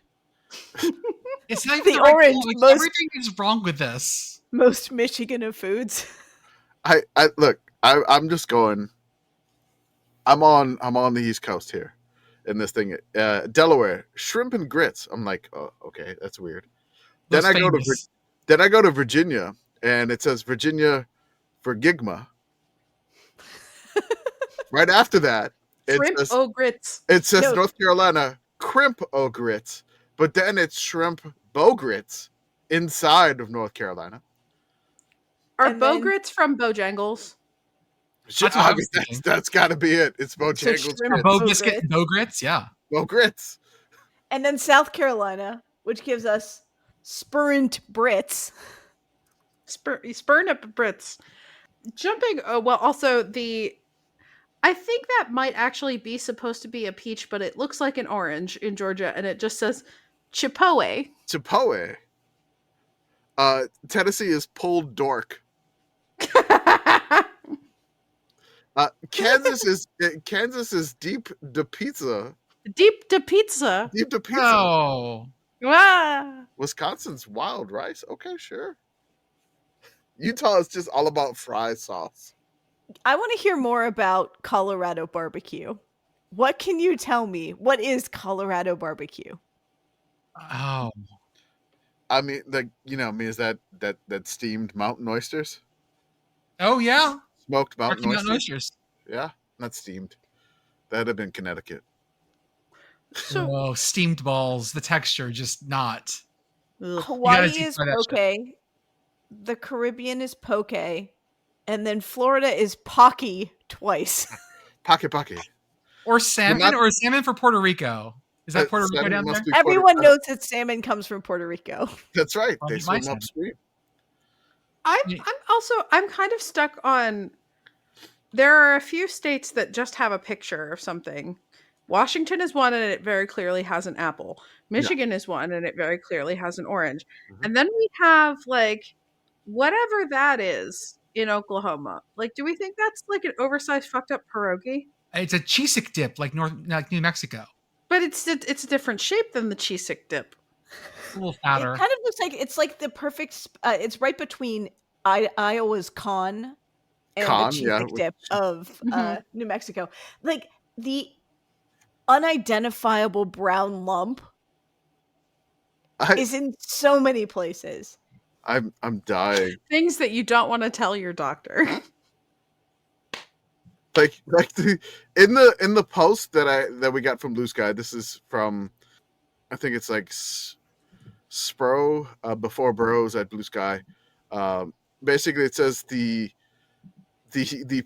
It's not even the orange. Everything is wrong with this. Most Michigan of foods. I'm just going. I'm on the East Coast here, in this thing. Delaware, shrimp and grits. I'm like, oh, okay, that's weird. Then I go to Virginia, and it says Virginia for Gigma. Right after that, grits. It says North Carolina, crimp o' grits, but then it's shrimp bow grits inside of North Carolina. Are bow grits from Bojangles? That's got to be it. It's Bojangles. So bow biscuit, bow grits, yeah. Bow grits. And then South Carolina, which gives us spurnt Brits. Spurnip Brits. Jumping, also I think that might actually be supposed to be a peach, but it looks like an orange in Georgia, and it just says Chipoe. Chipoe. Tennessee is pulled dork. Kansas is deep de pizza. Deep to pizza. Deep de pizza. Oh, Ah. Wisconsin's wild rice. Okay, sure. Utah is just all about fry sauce. I want to hear more about Colorado barbecue. What can you tell me? What is Colorado barbecue? oh, I mean, like, is that steamed mountain oysters? oh yeah. Smoked mountain Rocky oysters? Mountain oysters. Yeah, not steamed. That'd have been Connecticut. So Oh, steamed balls. The texture just not. ugh. Hawaii deep is fry that shit. poke. The Caribbean is poke. And then Florida is pocky twice. Pocky. Or salmon, not- or salmon for Puerto Rico. Is that Puerto Rico salmon down must there? be Everyone knows that salmon comes from Puerto Rico. That's right. Well, They eat my swim salmon. upstream. I'm kind of stuck on. There are a few states that just have a picture of something. Washington is one, and it very clearly has an apple. Michigan is one, and it very clearly has an orange. Mhm. And then we have like whatever that is in Oklahoma. Like, do we think that's like an oversized, fucked up pierogi? It's a Cheesic dip, like New Mexico. But it's a different shape than the Cheesic dip. A little It fatter. kind of looks like it's like the perfect. It's right between Iowa's con and Con, the yeah, Cheez-It dip of Mhm. New Mexico. Like the unidentifiable brown lump is in so many places. I'm dying. Things that you don't want to tell your doctor. Like in the post that we got from Blue Sky. This is from, I think it's like Spro before Burrows at Blue Sky. Basically, it says the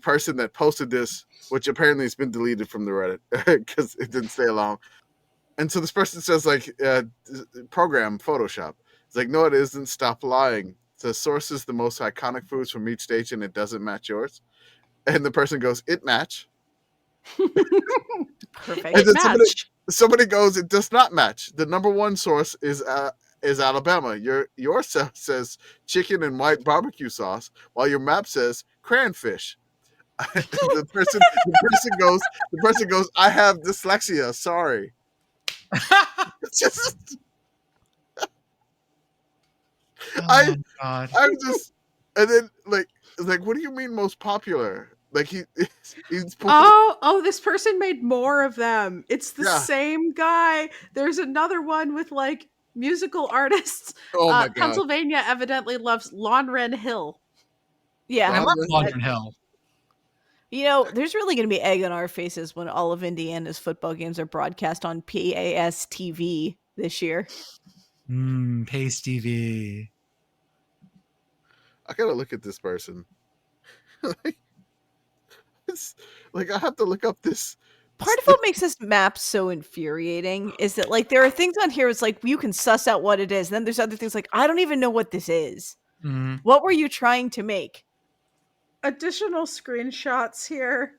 person that posted this, which apparently has been deleted from the Reddit because it didn't stay long. And so this person says like program Photoshop. It's like, no, it isn't. Stop lying. It says sources the most iconic foods from each station. It doesn't match yours. And the person goes, it match. Perfect. And then Match. somebody goes, it does not match. The number one source is Alabama. Your says chicken and white barbecue sauce, while your map says cranfish. the person goes, I have dyslexia. Sorry. It's just, Oh, God. I'm just, and then like, what do you mean most popular? Like he's Oh, this person made more of them. It's the Yeah. same guy. There's another one with like musical artists. oh my god. Pennsylvania evidently loves Lawnren Hill. Yeah. I love Wow. Laundry Hill. You know, there's really going to be egg on our faces when all of Indiana's football games are broadcast on PAS TV this year. Pace TV. I gotta look at this person. It's like I have to look up this. Part of what makes this map so infuriating is that, like, there are things on here, it's like you can suss out what it is. And then there's other things like, I don't even know what this is. Mm. What were you trying to make? Additional screenshots here.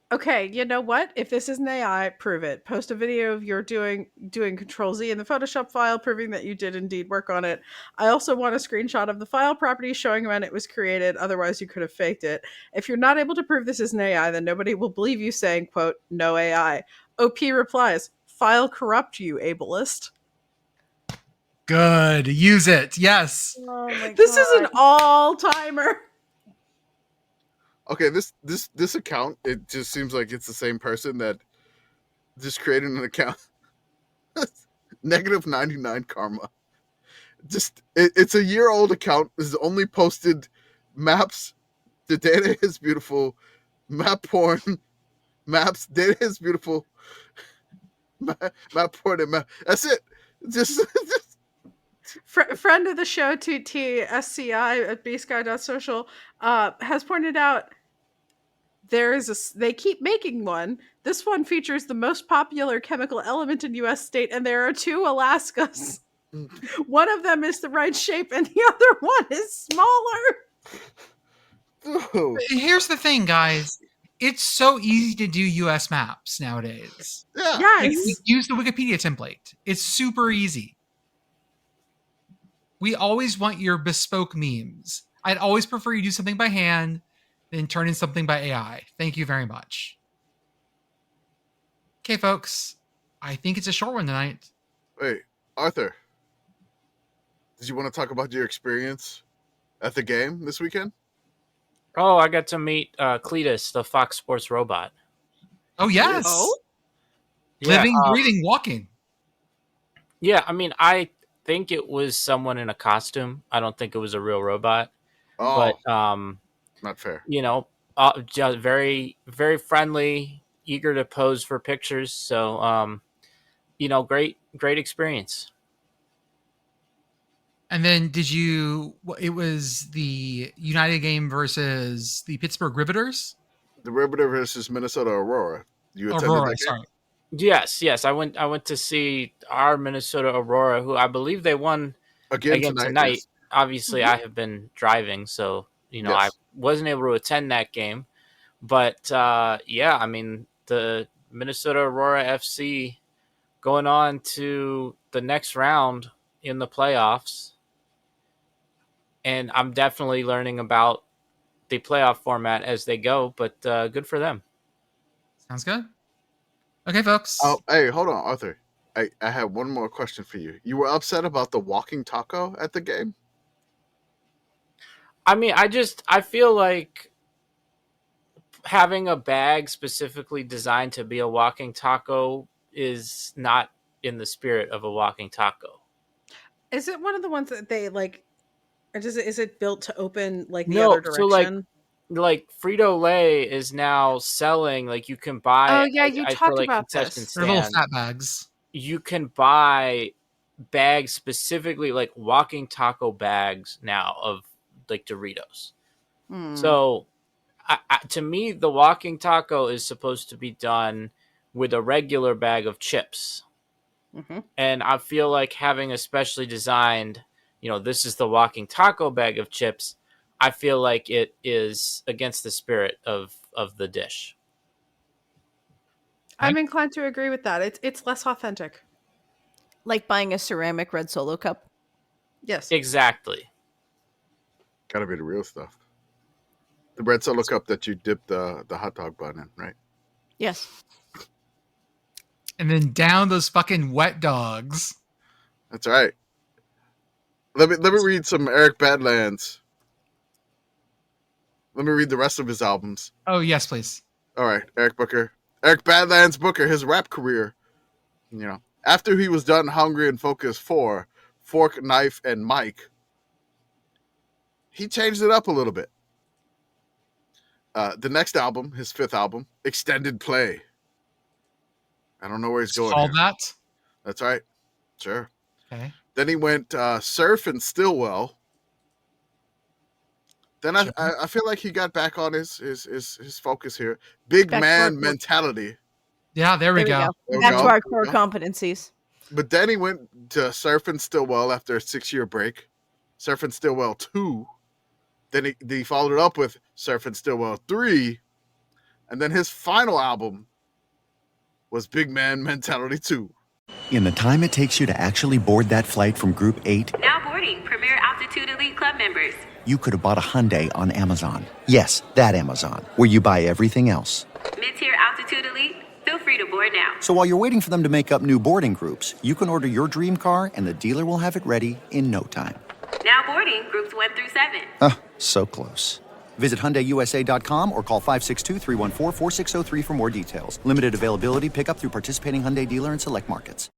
Okay, you know what? If this isn't AI, prove it. Post a video of your doing Control Z in the Photoshop file, proving that you did indeed work on it. I also want a screenshot of the file property showing when it was created. Otherwise, you could have faked it. If you're not able to prove this isn't AI, then nobody will believe you saying, quote, no AI. OP replies, file corrupt, you ableist. Good. Use it. Yes. Oh my This is an all-timer. Okay, this account, it just seems like it's the same person that just created an account. Negative 99 karma. Just it's a year-old account. This is only posted maps. The data is beautiful. Map porn. Maps. Data is beautiful. Map porn and map. That's it. Just Friend of the show, TTSCI at bsky.social, has pointed out they keep making one. This one features the most popular chemical element in U.S. state, and there are 2 Alaskas. One of them is the right shape, and the other one is smaller. oh, Here's the thing, guys. It's so easy to do US maps nowadays. Yeah. Like, Yes. use the Wikipedia template. It's super easy. We always want your bespoke memes. I'd always prefer you do something by hand than turn in something by AI. Thank you very much. Okay, folks. I think it's a short one tonight. Wait, Arthur, did you want to talk about your experience at the game this weekend? Oh, I got to meet Cletus, the Fox Sports robot. Oh, yes. Oh? Yeah, Living, breathing, walking. yeah, I mean, I think it was someone in a costume. I don't think it was a real robot. Oh, But not fair. you know, just very, very friendly, eager to pose for pictures. So, you know, great experience. And then it was the United game versus the Pittsburgh Riveters? The Riveter versus Minnesota Aurora. You attended Aurora, that game? sorry. Yes, I went to see our Minnesota Aurora, who I believe they won Again tonight. Yes. Obviously, I have been driving, so I wasn't able to attend that game. But yeah, I mean, the Minnesota Aurora FC going on to the next round in the playoffs, and I'm definitely learning about the playoff format as they go. But good for them. Sounds good. Okay, folks. Oh, hey, hold on, Arthur. I have one more question for you. You were upset about the walking taco at the game? I mean, I feel like having a bag specifically designed to be a walking taco is not in the spirit of a walking taco. Is it one of the ones that they like? Or is it built to open like the other direction? So like Frito-Lay is now selling, like you can buy. Oh yeah, you talked for, like, about concession this. They're little stand, fat bags. you can buy bags specifically like walking taco bags now of like Doritos. So to me, the walking taco is supposed to be done with a regular bag of chips. Mm-hmm. And I feel like having a specially designed, this is the walking taco bag of chips, I feel like it is against the spirit of the dish. I'm inclined to agree with that. It's less authentic. Like buying a ceramic red Solo cup. Yes. Exactly. Gotta be the real stuff. The red Solo cup that you dip the hot dog bun in, right? Yes. And then down those fucking wet dogs. That's right. Let me read some Eric Badlands. Let me read the rest of his albums. Oh, yes, please. All right, Eric Badlands Booker, his rap career. After he was done Hungry and Focus 4, Fork, Knife, and Mike, he changed it up a little bit. The next album, his fifth album, Extended Play. I don't know where he's going. Called here. that? That's right. Sure. Okay. Then he went Surf and Stillwell. Then Sure. I feel like he got back on his focus here. Big Back to man our- mentality. Yeah, there we go. There we Back go. to our There core we go. competencies. But then he went to Surf and Stillwell after a 6-year break. Surf and Stillwell 2. Then he followed it up with Surf and Stillwell 3. And then his final album was Big Man Mentality 2. In the time it takes you to actually board that flight from Group 8, Now boarding Premier Altitude Elite Club members. you could have bought a Hyundai on Amazon. Yes, that Amazon, where you buy everything else. Mid-tier Altitude Elite, feel free to board now. So while you're waiting for them to make up new boarding groups, you can order your dream car and the dealer will have it ready in no time. Now boarding groups 1 through 7. Oh, so close. Visit HyundaiUSA.com or call 562-314-4603 for more details. Limited availability, pickup through participating Hyundai dealer in select markets.